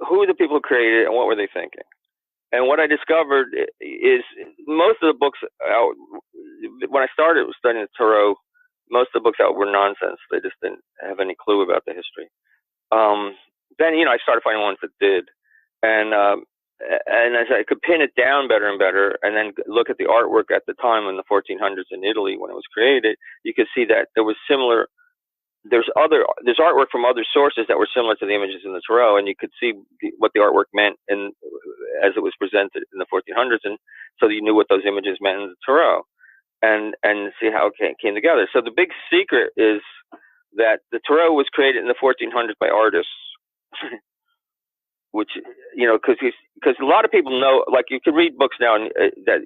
Who were the people who created it, and what were they thinking? And what I discovered is most of the books out, when I started studying the tarot, most of the books out were nonsense. They just didn't have any clue about the history. Then, I started finding ones that did. And as I could pin it down better and better, and then look at the artwork at the time in the 1400s in Italy when it was created, you could see that there was similar. There's artwork from other sources that were similar to the images in the tarot, and you could see what the artwork meant as it was presented in the 1400s, and so you knew what those images meant in the tarot, and see how it came together. So the big secret is that the tarot was created in the 1400s by artists. Which, because a lot of people know, like you can read books now and that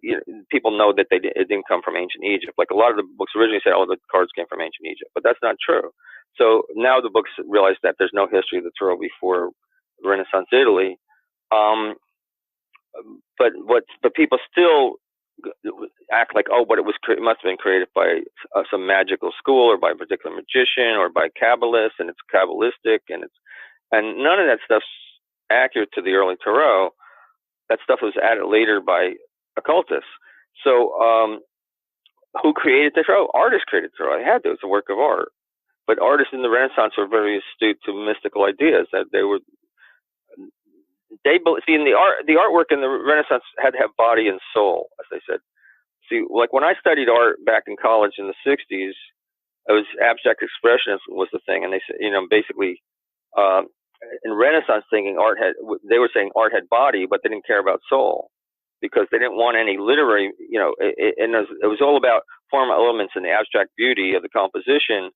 people know that it didn't come from ancient Egypt. Like a lot of the books originally said, the cards came from ancient Egypt, but that's not true. So now the books realize that there's no history of the tarot before Renaissance Italy. But people still act like, but it must have been created by some magical school or by a particular magician or by Kabbalists, and it's Kabbalistic, and none of that stuff's accurate to the early tarot. That stuff was added later by occultists. So who created the tarot? Artists created the tarot. They had to. It's a work of art. But artists in the Renaissance were very astute to mystical ideas. That they see in the artwork in the Renaissance had to have body and soul, as they said. See, like when I studied art back in college in the 60s, it was abstract expressionism was the thing, and they said, basically, in Renaissance thinking, they were saying art had body, but they didn't care about soul, because they didn't want any literary, and it was all about formal elements and the abstract beauty of the composition,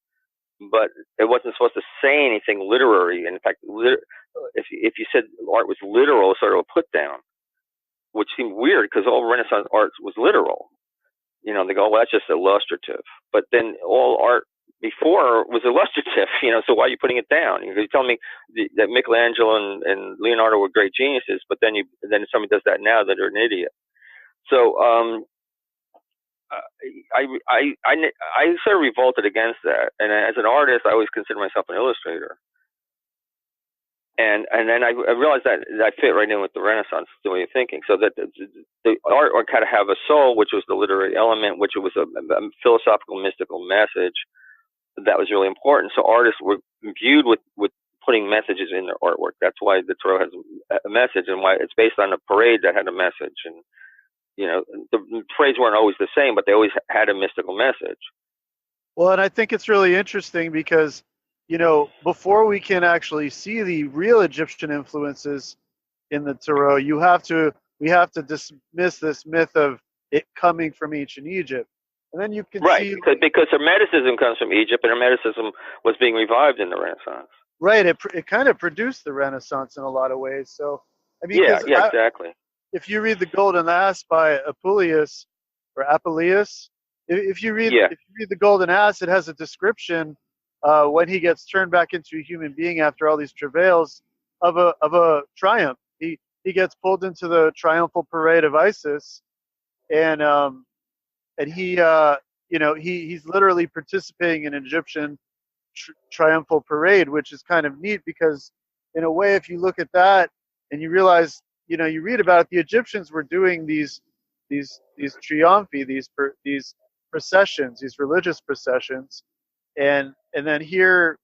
but it wasn't supposed to say anything literary. And in fact, if you said art was literal, sort of a put down, which seemed weird because all Renaissance art was literal. They go, well, that's just illustrative. But then all art before was illustrative, so why are you putting it down? You tell me that Michelangelo and Leonardo were great geniuses, but then somebody does that now, that they're an idiot. So I sort of revolted against that, and as an artist, I always consider myself an illustrator. And then I realized that I fit right in with the Renaissance way of thinking. So that the artwork had to have a soul, which was the literary element, which was a philosophical, mystical message that was really important. So artists were imbued with putting messages in their artwork. That's why the tarot has a message, and why it's based on a parade that had a message. And the parades weren't always the same, but they always had a mystical message. Well, and I think it's really interesting because, before we can actually see the real Egyptian influences in the tarot, we have to dismiss this myth of it coming from ancient Egypt. And then you can see... because Hermeticism comes from Egypt, and Hermeticism was being revived in the Renaissance. Right, it kind of produced the Renaissance in a lot of ways. So, I mean, exactly. If you read The Golden Ass by Apuleius, if you read The Golden Ass, it has a description when he gets turned back into a human being after all these travails of a triumph. He gets pulled into the triumphal parade of Isis, and he he's literally participating in an Egyptian triumphal parade, which is kind of neat because, in a way, if you look at that and you realize, you read about it, the Egyptians were doing these triumphi, these processions, these religious processions, and then here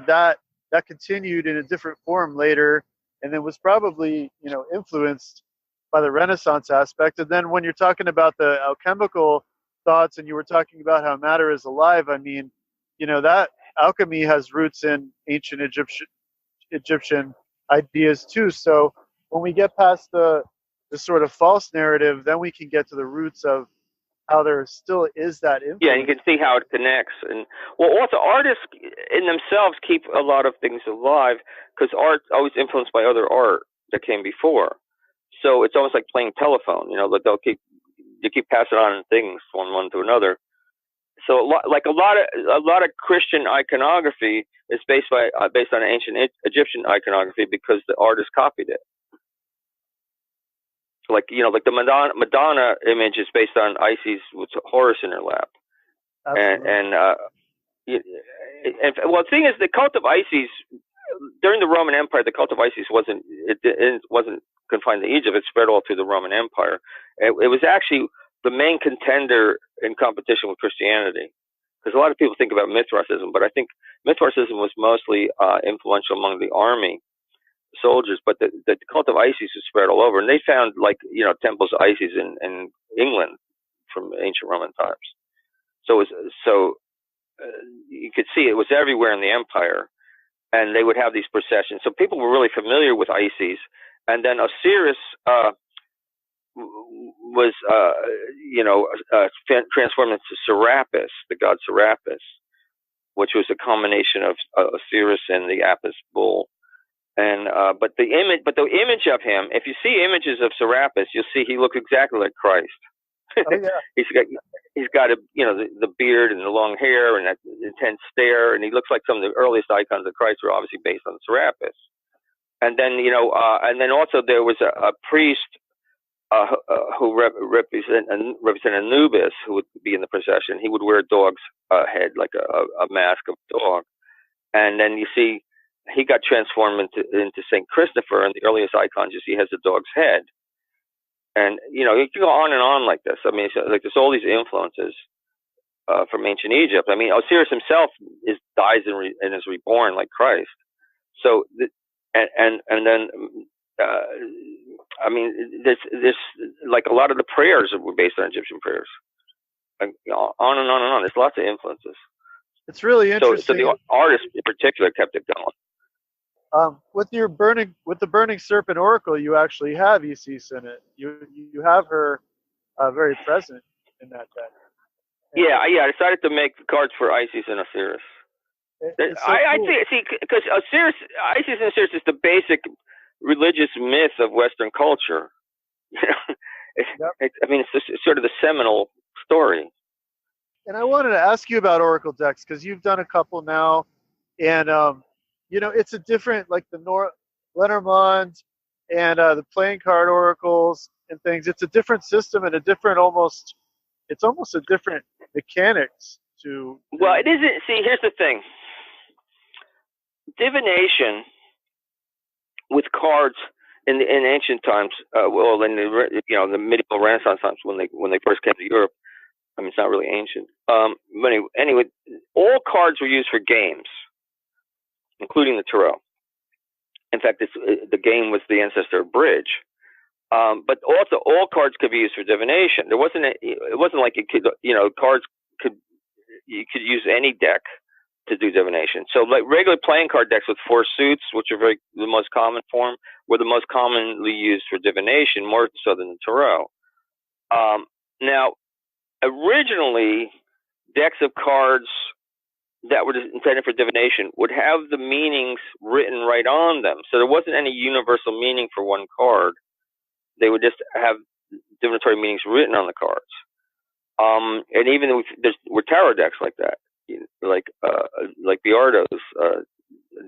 that continued in a different form later, and then was probably influenced by the Renaissance aspect. And then when you're talking about the alchemical thoughts, and you were talking about how matter is alive, I mean, that alchemy has roots in ancient Egyptian ideas too. So when we get past the sort of false narrative, then we can get to the roots of how there still is that influence. Yeah, and you can see how it connects. And also artists in themselves keep a lot of things alive, because art's always influenced by other art that came before. So it's almost like playing telephone. They keep passing on things from one to another. So a lot of Christian iconography is based on ancient Egyptian iconography, because the artist copied it. So like the Madonna image is based on Isis with Horus in her lap. Absolutely. And well, the thing is, the cult of Isis during the Roman Empire, the cult of Isis wasn't confined to Egypt. It spread all through the Roman Empire. It was actually the main contender in competition with Christianity, because a lot of people think about Mithraism, but I think Mithraism was mostly influential among the army soldiers, but the cult of Isis was spread all over, and they found temples of Isis in England from ancient Roman times. So you could see it was everywhere in the empire, and they would have these processions. So people were really familiar with Isis, and then Osiris was transformed into Serapis, the god Serapis, which was a combination of Osiris and the Apis bull. And but the image of him, if you see images of Serapis, you'll see he looks exactly like Christ. Oh, yeah. he's got the beard and the long hair and that intense stare, and he looks like some of the earliest icons of Christ were obviously based on Serapis. And then and then also there was a priest who represented Anubis, who would be in the procession. He would wear a dog's head, like a mask of a dog. And then you see he got transformed into Saint Christopher, and the earliest icons you see has a dog's head. And you can go on and on like this. I mean, there's all these influences from ancient Egypt. I mean, Osiris himself dies and is reborn like Christ. So and then I mean, this like a lot of the prayers were based on Egyptian prayers. On and on and on. There's lots of influences. It's really interesting. So the artist in particular kept it going. With the burning serpent oracle, you actually have Isis in it. You have her very present in that deck. Yeah. I decided to make cards for Isis and Osiris. I see, because Isis and Osiris is the basic religious myth of Western culture. It's sort of the seminal story. And I wanted to ask you about oracle decks, because you've done a couple now, and it's a different, like the Lenormand and the playing card oracles and things. It's a different system and it's almost a different mechanics to. Well, it isn't. See, here's the thing. Divination with cards in ancient times, in the medieval Renaissance times when they first came to Europe. I mean, it's not really ancient. But anyway, all cards were used for games, including the tarot. In fact, the game was the ancestor of bridge. But also, all cards could be used for divination. It wasn't like you could use any deck to do divination. So, like regular playing card decks with 4 suits, which are the most common form, were the most commonly used for divination, more so than the tarot. Now, originally, decks of cards that were intended for divination would have the meanings written right on them. So there wasn't any universal meaning for one card. They would just have divinatory meanings written on the cards. And even there were tarot decks like that, like Biardo's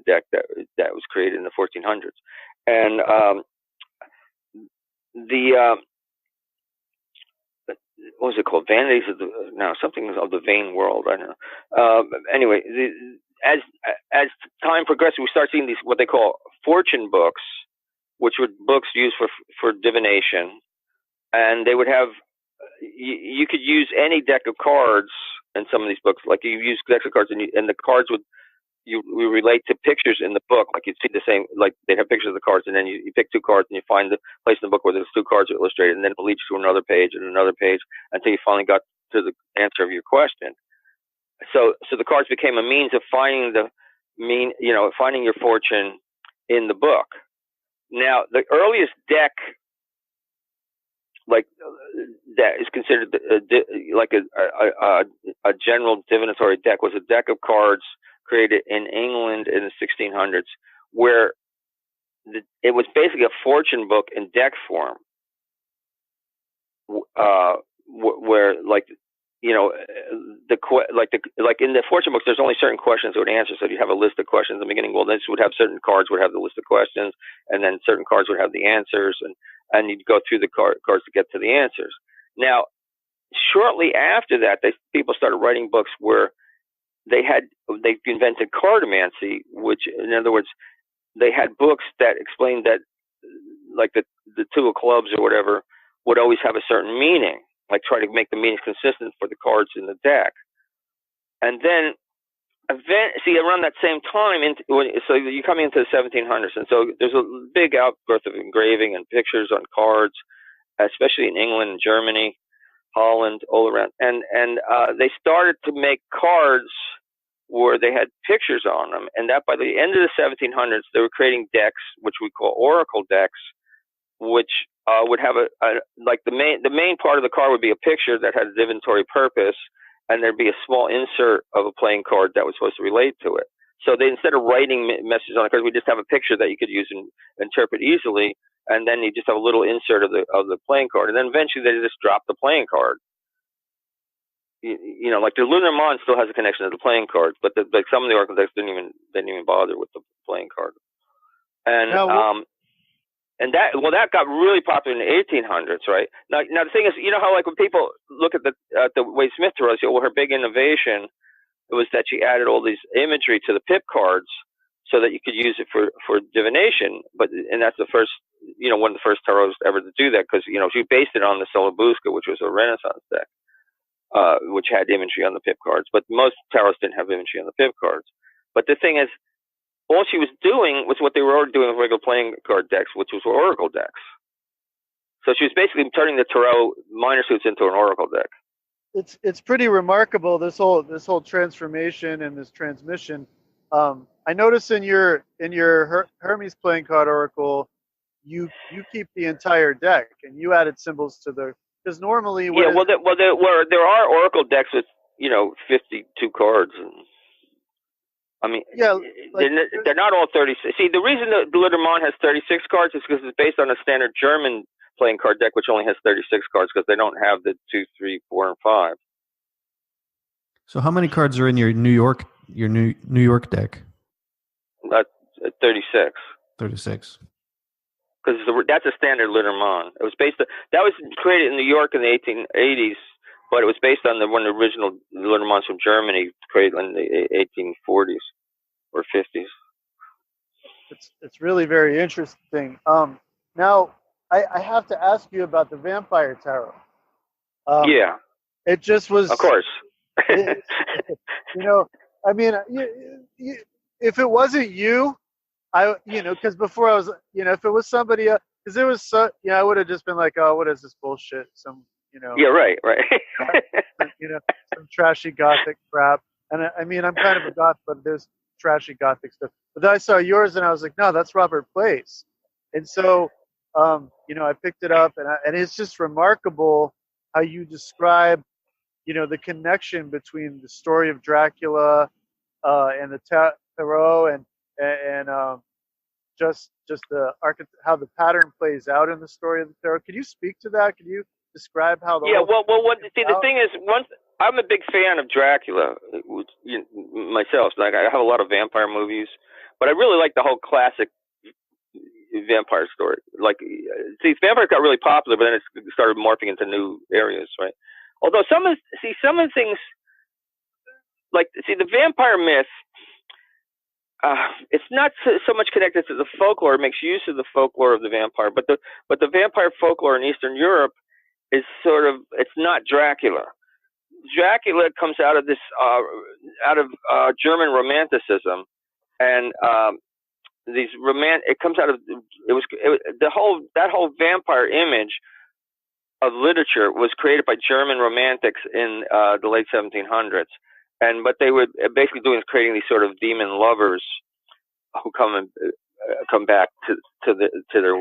deck that was created in the 1400s. And what was it called? Vanities of the something of the vain world. I don't know. Anyway, as time progressed, we start seeing these what they call fortune books, which were books used for divination, and they would have you could use any deck of cards in some of these books. Like you use decks of cards, and the cards would we relate to pictures in the book. Like you'd see the same, like they'd have pictures of the cards, and then you pick two cards and you find the place in the book where those two cards are illustrated, and then it leads to another page and another page until you finally got to the answer of your question. So the cards became a means of finding finding your fortune in the book. Now, the earliest deck, that is considered like a general divinatory deck, was a deck of cards created in England in the 1600s, where it was basically a fortune book in deck form, where in the fortune books, there's only certain questions that would answer. So you have a list of questions in the beginning. Well, this would have certain cards would have the list of questions, and then certain cards would have the answers, and you'd go through the cards to get to the answers. Now, shortly after that, people started writing books where they invented cartomancy, which, in other words, they had books that explained that, like the two of clubs or whatever, would always have a certain meaning, like try to make the meanings consistent for the cards in the deck. And then, around that same time, so you're coming into the 1700s, and so there's a big outgrowth of engraving and pictures on cards, especially in England and Germany, Holland, all around. And they started to make cards where they had pictures on them, and that by the end of the 1700s, they were creating decks, which we call oracle decks, which would have the main part of the card would be a picture that had a divinatory purpose, and there'd be a small insert of a playing card that was supposed to relate to it. So instead of writing messages on the card, we just have a picture that you could use and interpret easily, and then you just have a little insert of the playing card, and then eventually they just drop the playing card. Like the Lunar Mon still has a connection to the playing cards, but some of the oracle decks didn't even bother with the playing card. And and that got really popular in the 1800s, right? Now the thing is, how like when people look at the way Smith Tarot, her big innovation was that she added all these imagery to the pip cards so that you could use it for divination. And that's the first, one of the first tarots ever to do that, because she based it on the Solobusca, which was a Renaissance deck, which had imagery on the pip cards. But most tarots didn't have imagery on the pip cards. But the thing is, all she was doing was what they were already doing with regular playing card decks, which was oracle decks. So she was basically turning the tarot minor suits into an oracle deck. It's pretty remarkable, this whole transformation and this transmission. I notice in your Hermes playing card oracle, you keep the entire deck and you added symbols to because normally there are oracle decks with 52 cards and. I mean, they're not all 36. See, the reason the Lunar Mon has 36 cards is because it's based on a standard German playing card deck, which only has 36 cards, because they don't have the 2, 3, 4, and 5. So, how many cards are in your New York deck? 36. 36. Because that's a standard Lunar Mon. It was that was created in New York in the 1880s. But it was based on one of the original Lunar Mons from Germany, created in the 1840s or 50s. It's really very interesting. Now, I have to ask you about the Vampire Tarot. Yeah. It just was... Of course. I mean, if it wasn't you, because before I was, if it was somebody else, because it was, I would have just been like, oh, what is this bullshit? Yeah, right. Some trashy gothic crap. And I mean, I'm kind of a goth, but there's trashy gothic stuff. But then I saw yours, and I was like, no, that's Robert Place. And so, I picked it up, and it's just remarkable how you describe, the connection between the story of Dracula and the tarot, and just how the pattern plays out in the story of the tarot. Could you speak to that? Could you describe how the thing is, I'm a big fan of Dracula myself. Like, I have a lot of vampire movies, but I really like the whole classic vampire story. Like, see, vampires got really popular, but then it started morphing into new areas, right? Although some of the things, like, see, the vampire myth, it's not so much connected to the folklore. It makes use of the folklore of the vampire, but the vampire folklore in Eastern Europe is sort of, it's not Dracula. Dracula comes out of this German Romanticism, and it comes out of that whole vampire image of literature was created by German Romantics in the late 1700s. And what they would basically do is creating these sort of demon lovers who come back to their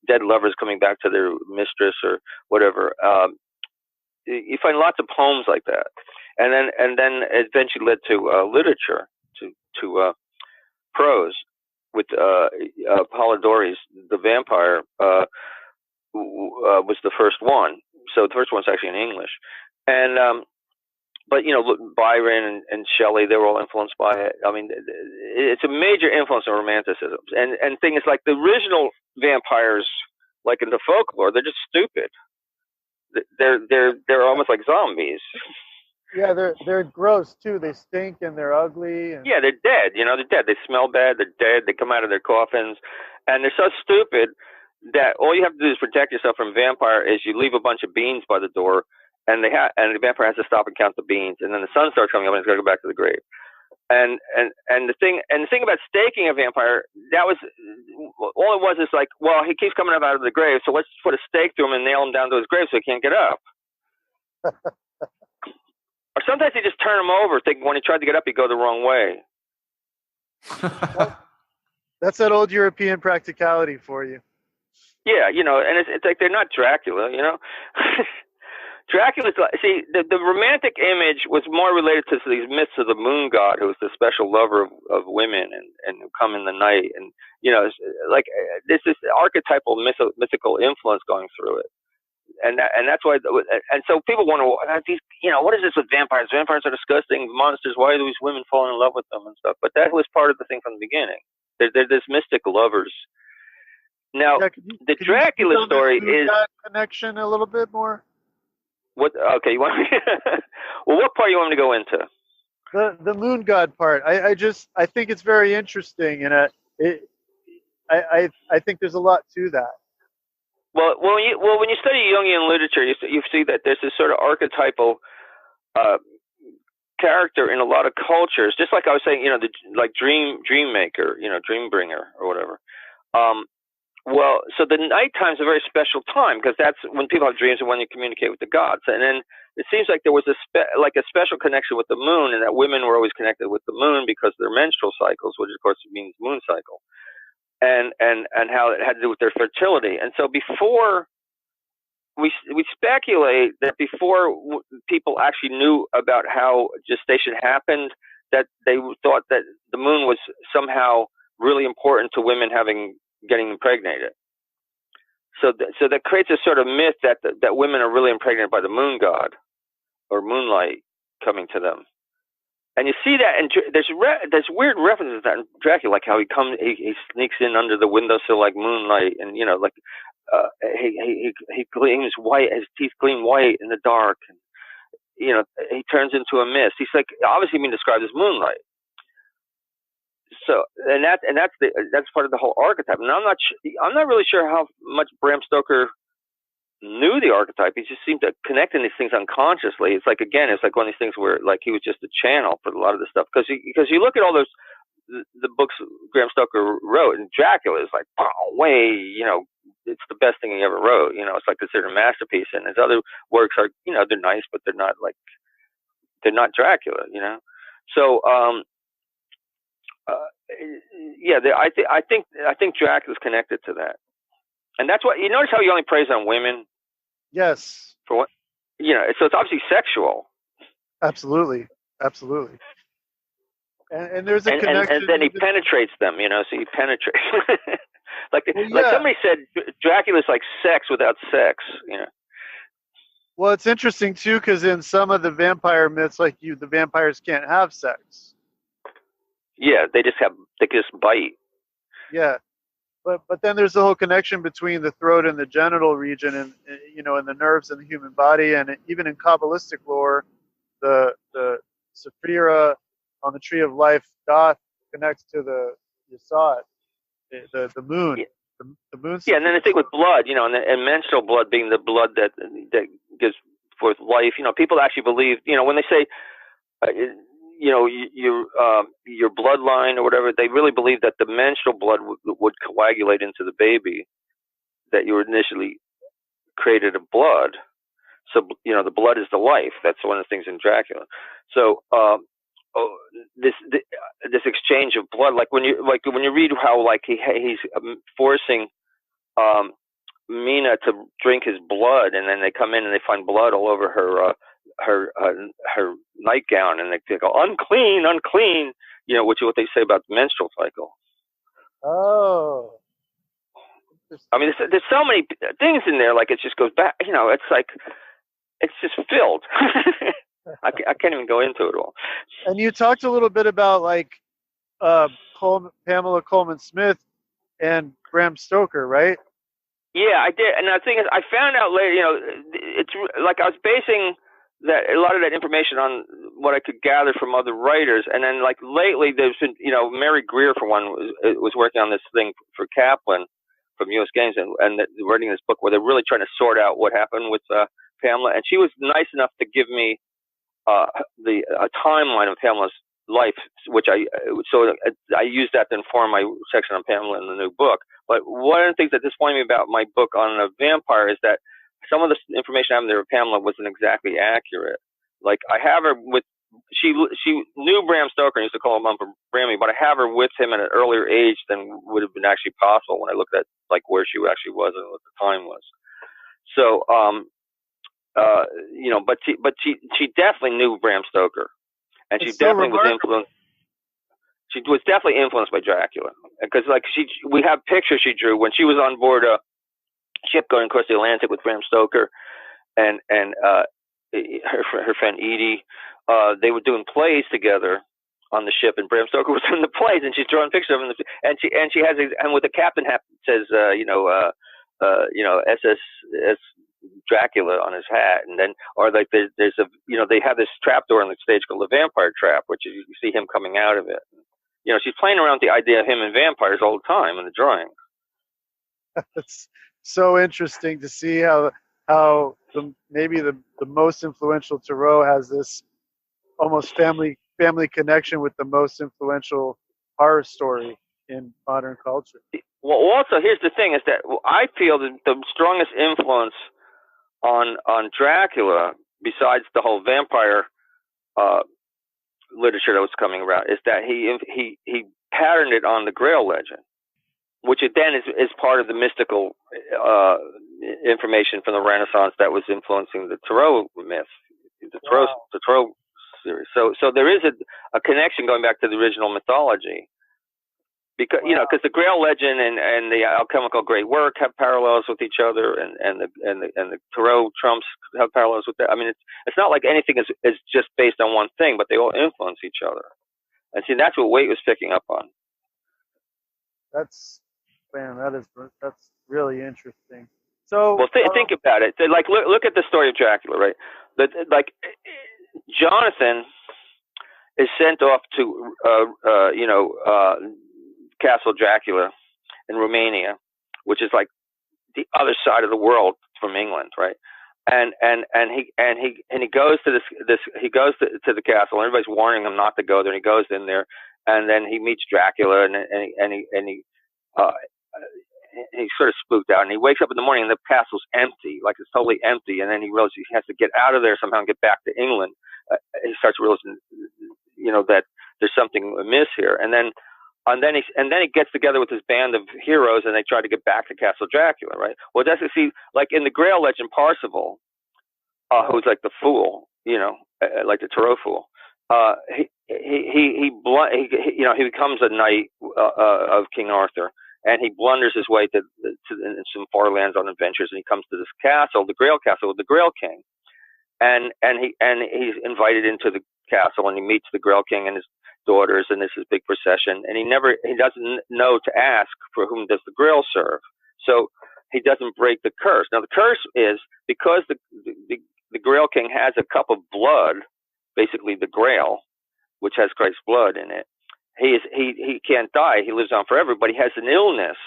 dead lovers coming back to their mistress or whatever. You find lots of poems like that, and then it eventually led to literature, to prose with Polydorus, the vampire, was the first one. So the first one's actually in English, and but Byron and Shelley, they were all influenced by it. I mean, it's a major influence on Romanticism. And thing is, like, the original vampires, like in the folklore, they're just stupid. They're almost like zombies. Yeah, they're gross too. They stink and they're ugly. And... yeah, they're dead. They're dead. They smell bad. They're dead. They come out of their coffins, and they're so stupid that all you have to do is protect yourself from vampire is you leave a bunch of beans by the door. And the vampire has to stop and count the beans, and then the sun starts coming up, and he's got to go back to the grave. And the thing about staking a vampire, that was all it was. Is like, well, he keeps coming up out of the grave, so let's put a stake through him and nail him down to his grave so he can't get up. Or sometimes they just turn him over, thinking when he tried to get up, he'd go the wrong way. That's that old European practicality for you. Yeah, and it's like they're not Dracula, Dracula's, see, the romantic image was more related to these myths of the moon god, who was the special lover of women and who come in the night. And, like, there's this archetypal mythical influence going through it. And that's why, and so people wonder, these, what is this with vampires? Vampires are disgusting monsters. Why are these women falling in love with them and stuff? But that was part of the thing from the beginning. They're this mystic lovers. Now, the Dracula story is connection a little bit more. What? Okay, you want? Well, what part you want me to go into? The moon god part. I think it's very interesting, and I think there's a lot to that. Well, when you study Jungian literature, you see that there's this sort of archetypal character in a lot of cultures. Just like I was saying, like dream maker, dream bringer or whatever. Well, so the nighttime's a very special time because that's when people have dreams and when you communicate with the gods. And then it seems like there was a special connection with the moon, and that women were always connected with the moon because of their menstrual cycles, which of course means moon cycle, and how it had to do with their fertility. And so before we speculate that before people actually knew about how gestation happened, that they thought that the moon was somehow really important to women getting impregnated. So that creates a sort of myth that women are really impregnated by the moon god or moonlight coming to them. And you see that, and there's weird references to that in Dracula, like how he sneaks in under the windowsill like moonlight, and he gleams white, his teeth gleam white in the dark, and he turns into a mist. He's like obviously being described as moonlight. So, and that's part of the whole archetype. And I'm not really sure how much Bram Stoker knew the archetype. He just seemed to connect in these things unconsciously. It's like, again, it's like one of these things where like he was just a channel for a lot of this stuff. Because you look at all those the books Bram Stoker wrote, and Dracula is like it's the best thing he ever wrote. It's like considered a masterpiece. And his other works are they're nice, but they're not Dracula. So. I think Dracula's connected to that, and that's why you notice how he only preys on women. Yes. For what? So it's obviously sexual. Absolutely. And there's a connection. And then he penetrates them. So he penetrates. like somebody said, Dracula's like sex without sex. Well, it's interesting too because in some of the vampire myths, like the vampires can't have sex. Yeah, they just bite. Yeah, but then there's the whole connection between the throat and the genital region, and and the nerves in the human body, and even in Kabbalistic lore, the Sophia on the tree of life doth connects to the Yesod, the moon, Yeah. the moon. Yeah, and then the thing with blood, and menstrual blood being the blood that gives forth life. People actually believe, when they say, your bloodline or whatever, they really believe that the menstrual blood would coagulate into the baby that you initially created of blood. So, the blood is the life. That's one of the things in Dracula. So, this exchange of blood, like when you read how he's forcing Mina to drink his blood, and then they come in and they find blood all over her nightgown, and they go unclean, which is what they say about the menstrual cycle. Oh. I mean, there's so many things in there. Like, it just goes back. It's like it's just filled. I can't even go into it all. And you talked a little bit about Pamela Coleman Smith and Bram Stoker, right? Yeah, I did. And the thing is, I found out later. It's like I was basing a lot of that information on what I could gather from other writers, and then lately there's been Mary Greer, for one, was working on this thing for Kaplan from U.S. Games, and writing this book where they're really trying to sort out what happened with Pamela, and she was nice enough to give me a timeline of Pamela's life, which I used that to inform my section on Pamela in the new book. But one of the things that disappointed me about my book on a vampire is that some of the information I have there of Pamela wasn't exactly accurate. Like, I have her with, she knew Bram Stoker and used to call him Uncle Brammy, but I have her with him at an earlier age than would have been actually possible when I looked at where she actually was and what the time was. So, but she definitely knew Bram Stoker, and she definitely was influenced. She was definitely influenced by Dracula, because we have pictures she drew when she was on board a ship going across the Atlantic with Bram Stoker and her friend Edie. They were doing plays together on the ship, and Bram Stoker was in the plays, and she's drawing pictures of him. And she has, and with the captain hat says SS Dracula on his hat, and then there's a they have this trapdoor on the stage called the Vampire Trap, which you see him coming out of it. She's playing around with the idea of him and vampires all the time in the drawing. It's so interesting to see how maybe the most influential Tarot has this almost family connection with the most influential horror story in modern culture. Well, also, here's the thing: is that I feel that the strongest influence on Dracula, besides the whole vampire literature that was coming around, is that he patterned it on the Grail legend, which then is part of the mystical information from the Renaissance that was influencing the Tarot myth, the Tarot series. So there is a connection going back to the original mythology, because because the Grail legend and the alchemical great work have parallels with each other, and the Tarot trumps have parallels with that. I mean, it's not like anything is just based on one thing, but they all influence each other. And see, that's what Waite was picking up on. That's really interesting. So, well, think about it. Look at the story of Dracula, right? Jonathan is sent off to Castle Dracula in Romania, which is like the other side of the world from England, right? And he goes to he goes to the castle, and everybody's warning him not to go there, and he goes in there, and then he meets Dracula, and he's sort of spooked out, and he wakes up in the morning and the castle's empty, like it's totally empty, and then he realizes he has to get out of there somehow and get back to England. He starts realizing, that there's something amiss here, and then he gets together with his band of heroes, and they try to get back to Castle Dracula, right? Well, that's like in the Grail legend, Parzival, who's like the fool, like the Tarot fool. He becomes a knight of King Arthur, and he blunders his way to some far lands on adventures, and he comes to this castle, the Grail Castle, with the Grail King, and he's invited into the castle, and he meets the Grail King and his daughters, and this is big procession, and he doesn't know to ask for whom does the Grail serve? So he doesn't break the curse. Now the curse is because the Grail King has a cup of blood, basically the Grail, which has Christ's blood in it. He can't die. He lives on forever, but he has an illness,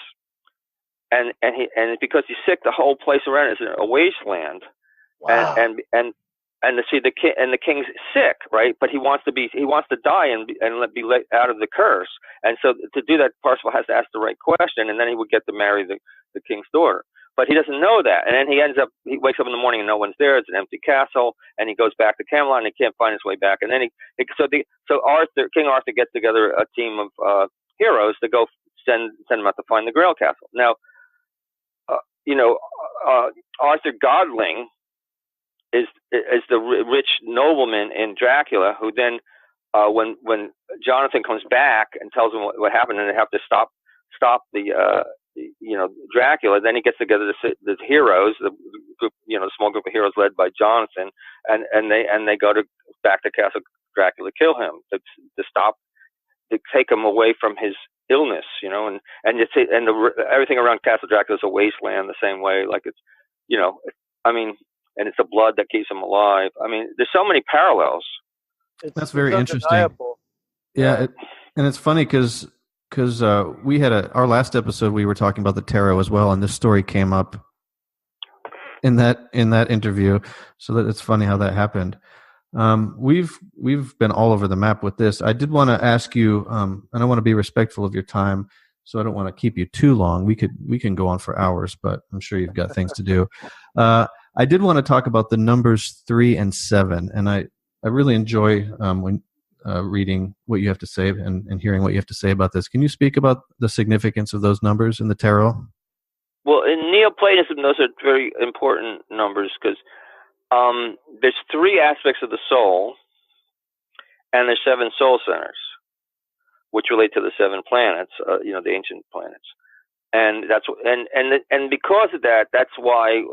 and because he's sick, the whole place around is a wasteland. Wow. And the king's sick, right? But he wants to die and be let out of the curse. And so to do that, Parsifal has to ask the right question, and then he would get to marry the king's daughter. But he doesn't know that, and then he wakes up in the morning and no one's there. It's an empty castle, and he goes back to Camelot and he can't find his way back. And then King Arthur gets together a team of heroes to go send him out to find the Grail Castle. Now, Arthur Godling is the rich nobleman in Dracula who then, when Jonathan comes back and tells him what happened, and they have to stop the Dracula, then he gets together the heroes, the group, the small group of heroes led by Jonathan, and they go back to Castle Dracula, kill him to take him away from his illness, and everything around Castle Dracula is a wasteland the same way, like it's, and it's the blood that keeps him alive. I mean, there's so many parallels. That's very interesting. Yeah, and it's funny because we had our last episode, we were talking about the tarot as well, and this story came up in that interview. So that it's funny how that happened. We've been all over the map with this. I did want to ask you, and I want to be respectful of your time, so I don't want to keep you too long. We can go on for hours, but I'm sure you've got things to do. I did want to talk about the numbers 3 and 7, and I really enjoy when reading what you have to say and hearing what you have to say about this. Can you speak about the significance of those numbers in the tarot? Well, in Neoplatonism, those are very important numbers because there's 3 aspects of the soul, and there's 7 soul centers, which relate to the 7 planets, the ancient planets, and because of that, that's why.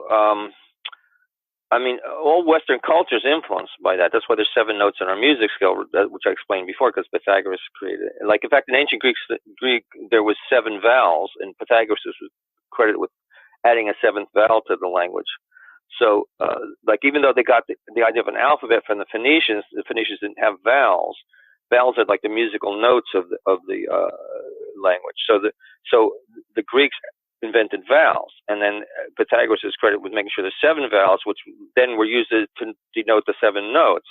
All Western culture is influenced by that. That's why there's 7 notes in our music scale, which I explained before, because Pythagoras created it. Like, in fact, in ancient Greek, there was 7 vowels, and Pythagoras was credited with adding a 7th vowel to the language. So, even though they got the idea of an alphabet from the Phoenicians didn't have vowels. Vowels are like the musical notes of the language. So the Greeks invented vowels, and then Pythagoras is credited with making sure there's 7 vowels, which then were used to denote the 7 notes.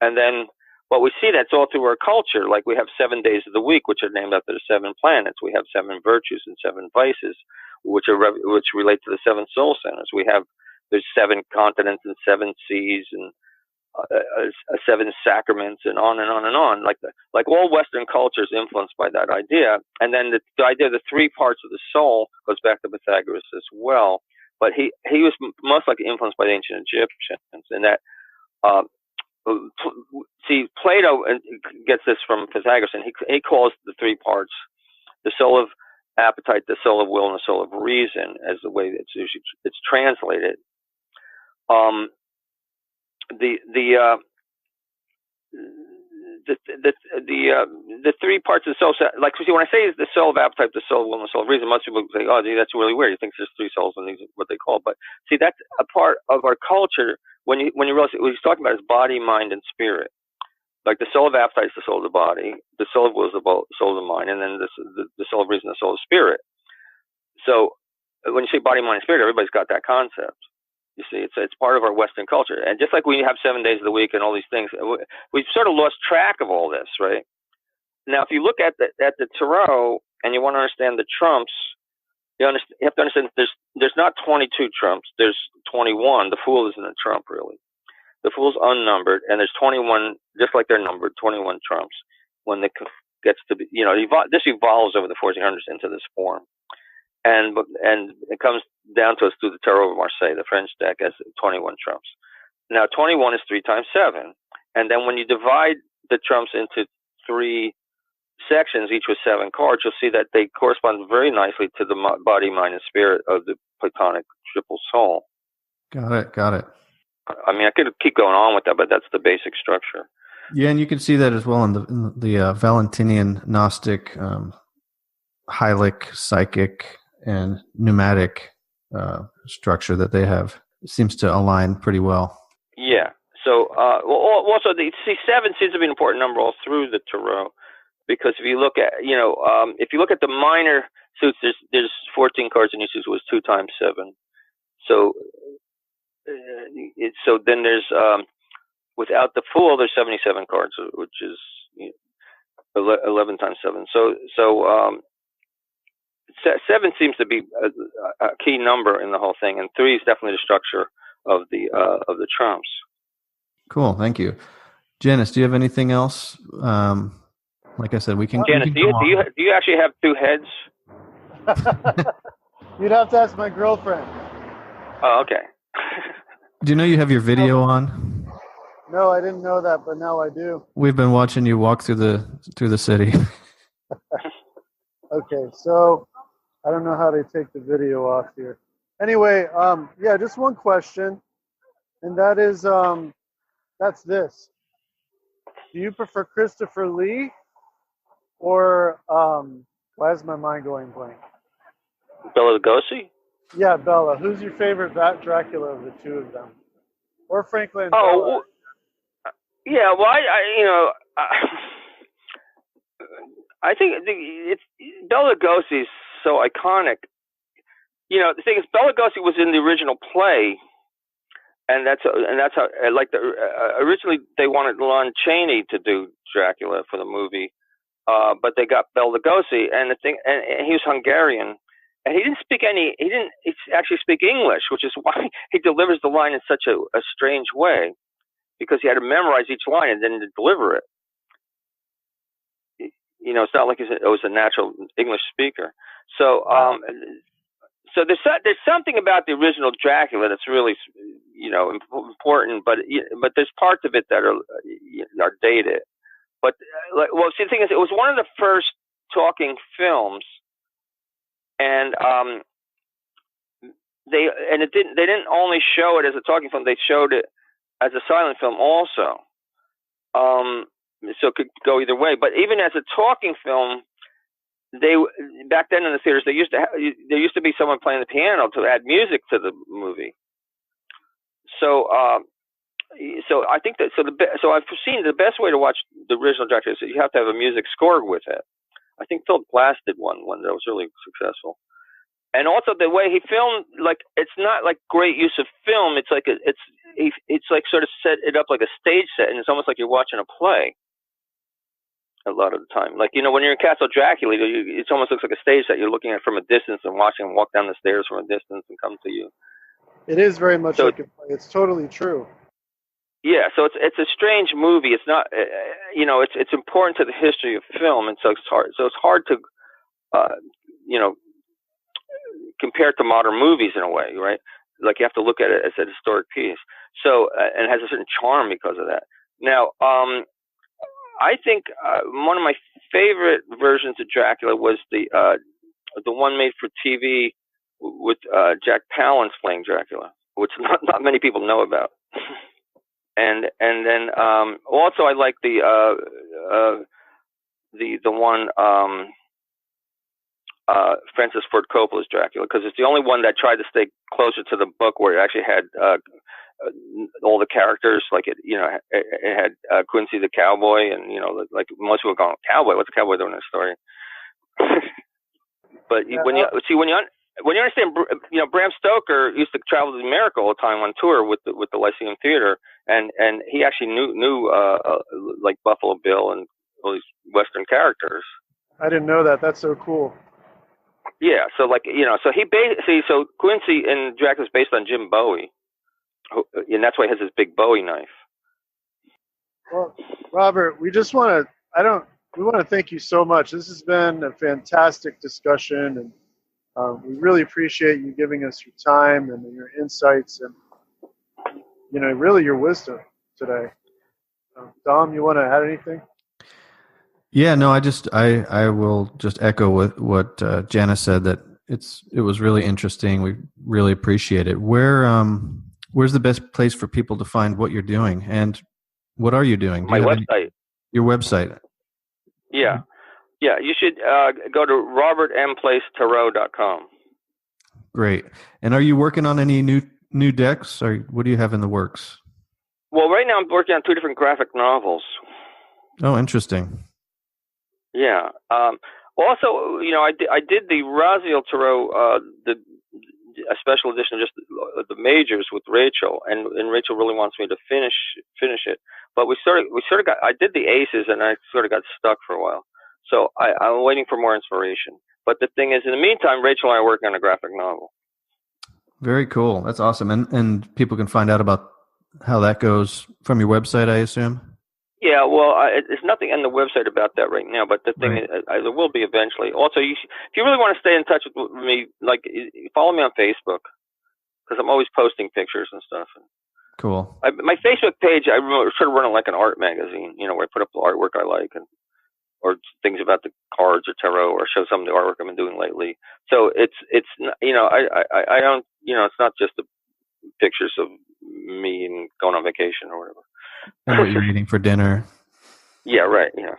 And then what we see, that's all through our culture. Like, we have 7 days of the week, which are named after the 7 planets. We have 7 virtues and 7 vices, which relate to the 7 soul centers. There's 7 continents and 7 seas and 7 sacraments, and on and on and on. Like all Western culture is influenced by that idea. And then the idea of the 3 parts of the soul goes back to Pythagoras as well. But he was most likely influenced by the ancient Egyptians. And that, Plato gets this from Pythagoras, and he calls the 3 parts the soul of appetite, the soul of will, and the soul of reason, as the way it's translated. The 3 parts of the soul, like, see, when I say the soul of appetite, the soul of will, and the soul of reason, most people say, "Oh, that's really weird. You think there's 3 souls, and these are what they call." But see, that's a part of our culture. When you realize what he's talking about is body, mind, and spirit. Like, the soul of appetite is the soul of the body, the soul of will is the soul of the mind, and then the soul of reason, the soul of spirit. So when you say body, mind, and spirit, everybody's got that concept. You see, it's part of our Western culture. And just like we have 7 days of the week and all these things, we've sort of lost track of all this, right? Now, if you look at the tarot and you want to understand the trumps, you have to understand there's not 22 trumps. There's 21. The Fool isn't a trump, really. The Fool's unnumbered, and there's 21, just like they're numbered, 21 trumps. When it gets to be, this evolves over the 1400s into this form. And it comes down to us through the Tarot of Marseille, the French deck, as 21 trumps. Now, 21 is 3 times 7. And then when you divide the trumps into 3 sections, each with 7 cards, you'll see that they correspond very nicely to the body, mind, and spirit of the Platonic triple soul. Got it. I mean, I could keep going on with that, but that's the basic structure. Yeah, and you can see that as well in the Valentinian Gnostic hylic, psychic, and pneumatic structure that they have. It seems to align pretty well. Yeah. So, also, seven seems to be an important number all through the tarot, because if you look at, if you look at the minor suits, there's 14 cards in each suit, was 2 times 7. So, so then there's without the Fool, there's 77 cards, which is 11 times 7. So 7 seems to be a key number in the whole thing, and 3 is definitely the structure of the trumps. Cool, thank you, Janice. Do you have anything else? Like I said, we can. Janice, do you actually have 2 heads? You'd have to ask my girlfriend. Oh, okay. Do you know you have your video on? No, I didn't know that, but now I do. We've been watching you walk through the city. Okay, so I don't know how to take the video off here. Anyway, yeah, just one question, and that is, that's this. Do you prefer Christopher Lee or, why is my mind going blank? Bela Lugosi? Yeah, Bela. Who's your favorite Dracula of the 2 of them? Or Franklin? Oh, yeah. Well, I think it's Bela Lugosi is so iconic. The thing is, Bela Lugosi was in the original play, and that's how originally they wanted Lon Chaney to do Dracula for the movie, but they got Bela Lugosi, and he was Hungarian. And he didn't actually speak English, which is why he delivers the line in such a strange way, because he had to memorize each line and then to deliver it. It's not like it was a natural English speaker. So, so there's something about the original Dracula that's really, important, but there's parts of it that are dated. But see, the thing is, it was one of the first talking films. And they didn't only show it as a talking film; they showed it as a silent film also. So it could go either way. But even as a talking film, back then in the theaters there used to be someone playing the piano to add music to the movie. So I think that so I've seen the best way to watch the original Dracula is that you have to have a music score with it. I think Philip Glass did one that was really successful, and also the way he filmed, like it's not like great use of film. It's like it's like sort of set it up like a stage set, and it's almost like you're watching a play. A lot of the time, like when you're in Castle Dracula, it almost looks like a stage set. You're looking at it from a distance and watching him walk down the stairs from a distance and come to you. It is very much like a play. It's totally true. Yeah, so it's a strange movie. It's not, it's important to the history of film, and so it's hard. So it's hard to, compare it to modern movies in a way, right? Like you have to look at it as a historic piece. So and it has a certain charm because of that. Now, I think one of my favorite versions of Dracula was the one made for TV with Jack Palance playing Dracula, which not many people know about. And then also I like the one Francis Ford Coppola's Dracula, because it's the only one that tried to stay closer to the book, where it actually had all the characters. Like it had Quincy the cowboy, and like most people go, cowboy, what's a cowboy doing in this story? But when you understand, Bram Stoker used to travel to America all the time on tour with the Lyceum Theater, and he actually knew like Buffalo Bill and all these Western characters. I didn't know that. That's so cool. Yeah, so so Quincy in Dracula's based on Jim Bowie, and that's why he has his big Bowie knife. Well, Robert, we want to thank you so much. This has been a fantastic discussion, and we really appreciate you giving us your time and your insights and, really your wisdom today. Dom, you want to add anything? Yeah, no, I will just echo what Janice said, that it was really interesting. We really appreciate it. Where's the best place for people to find what you're doing, and what are you doing? My website. Your website. Yeah. Yeah, you should go to robertmplacetarot.com. Great. And are you working on any new decks, or what do you have in the works? Well, right now I'm working on 2 different graphic novels. Oh, interesting. Yeah. Also, I did the Raziel Tarot, a special edition of just the majors with Rachel, and Rachel really wants me to finish it. But we sort of got. I did the aces, and I sort of got stuck for a while. So I'm waiting for more inspiration. But the thing is, in the meantime, Rachel and I are working on a graphic novel. Very cool. That's awesome. And people can find out about how that goes from your website, I assume? Yeah, well, there's nothing on the website about that right now, but the thing is, there will be eventually. Also, if you really want to stay in touch with me, like, follow me on Facebook, because I'm always posting pictures and stuff. Cool. My Facebook page, I sort of run it like an art magazine, where I put up the artwork I like, or things about the cards or tarot, or show some of the artwork I've been doing lately. So I don't, it's not just the pictures of me and going on vacation or whatever. And what you're eating for dinner. Yeah, right. Yeah.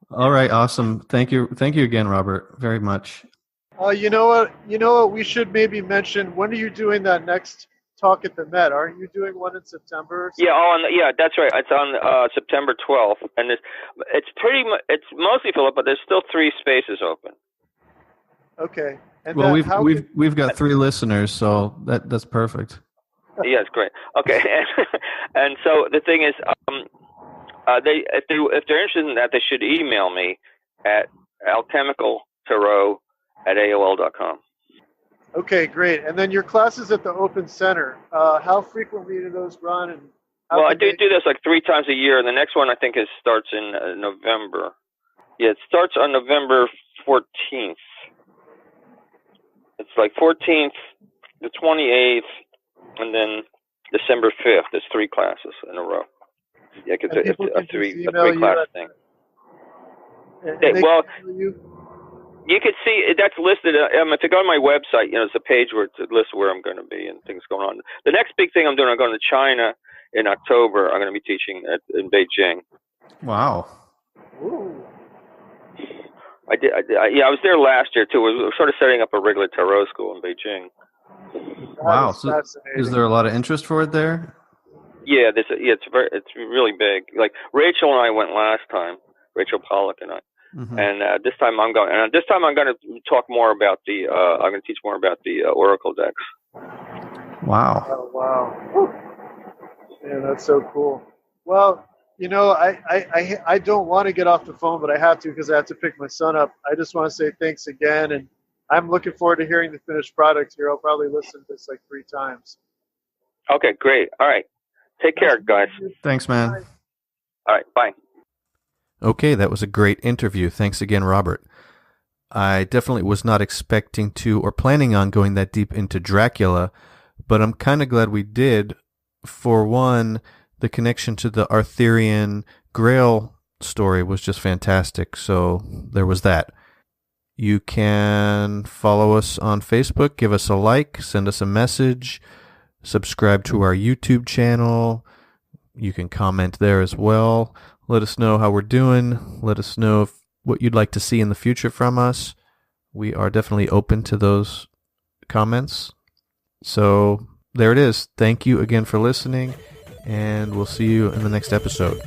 All right, awesome. Thank you again, Robert, very much. You know what? We should maybe mention, when are you doing that next talk at the Met? Aren't you doing one in September? Yeah, that's right. It's on September 12th, and it's mostly filled up, but there's still 3 spaces open. Okay. And well, we've got 3 listeners, so that's perfect. Yeah, it's great. Okay, and so the thing is, if they're interested in that, they should email me at alchemicaltarot@aol.com. Okay, great. And then your classes at the Open Center, how frequently do those run? And well, I do this like 3 times a year, and the next one I think starts in November. Yeah, it starts on November 14th. It's like 14th, the 28th, and then December 5th. There's 3 classes in a row. Yeah, it's a 3-class thing. Well, you can see that's listed. If you go to my website, there's a page where it lists where I'm going to be and things going on. The next big thing I'm doing, I'm going to China in October. I'm going to be teaching in Beijing. Wow. Ooh. I was there last year too. We were sort of setting up a regular tarot school in Beijing. Wow. So is there a lot of interest for it there? Yeah, it's really big. Like Rachel and I went last time. Rachel Pollack and I. Mm-hmm. And this time I'm going. And this time I'm going to talk more about I'm going to teach more about the oracle decks. Wow. Oh, wow. Man, that's so cool. Well, I don't want to get off the phone, but I have to because I have to pick my son up. I just want to say thanks again, and I'm looking forward to hearing the finished product here. I'll probably listen to this like 3 times. Okay, great. All right. Take care, guys. Thanks, man. Bye. All right, bye. Okay, that was a great interview. Thanks again, Robert. I definitely was not expecting to or planning on going that deep into Dracula, but I'm kind of glad we did. For one, the connection to the Arthurian Grail story was just fantastic, so there was that. You can follow us on Facebook, give us a like, send us a message, subscribe to our YouTube channel. You can comment there as well. Let us know how we're doing. Let us know what you'd like to see in the future from us. We are definitely open to those comments. So there it is. Thank you again for listening, and we'll see you in the next episode.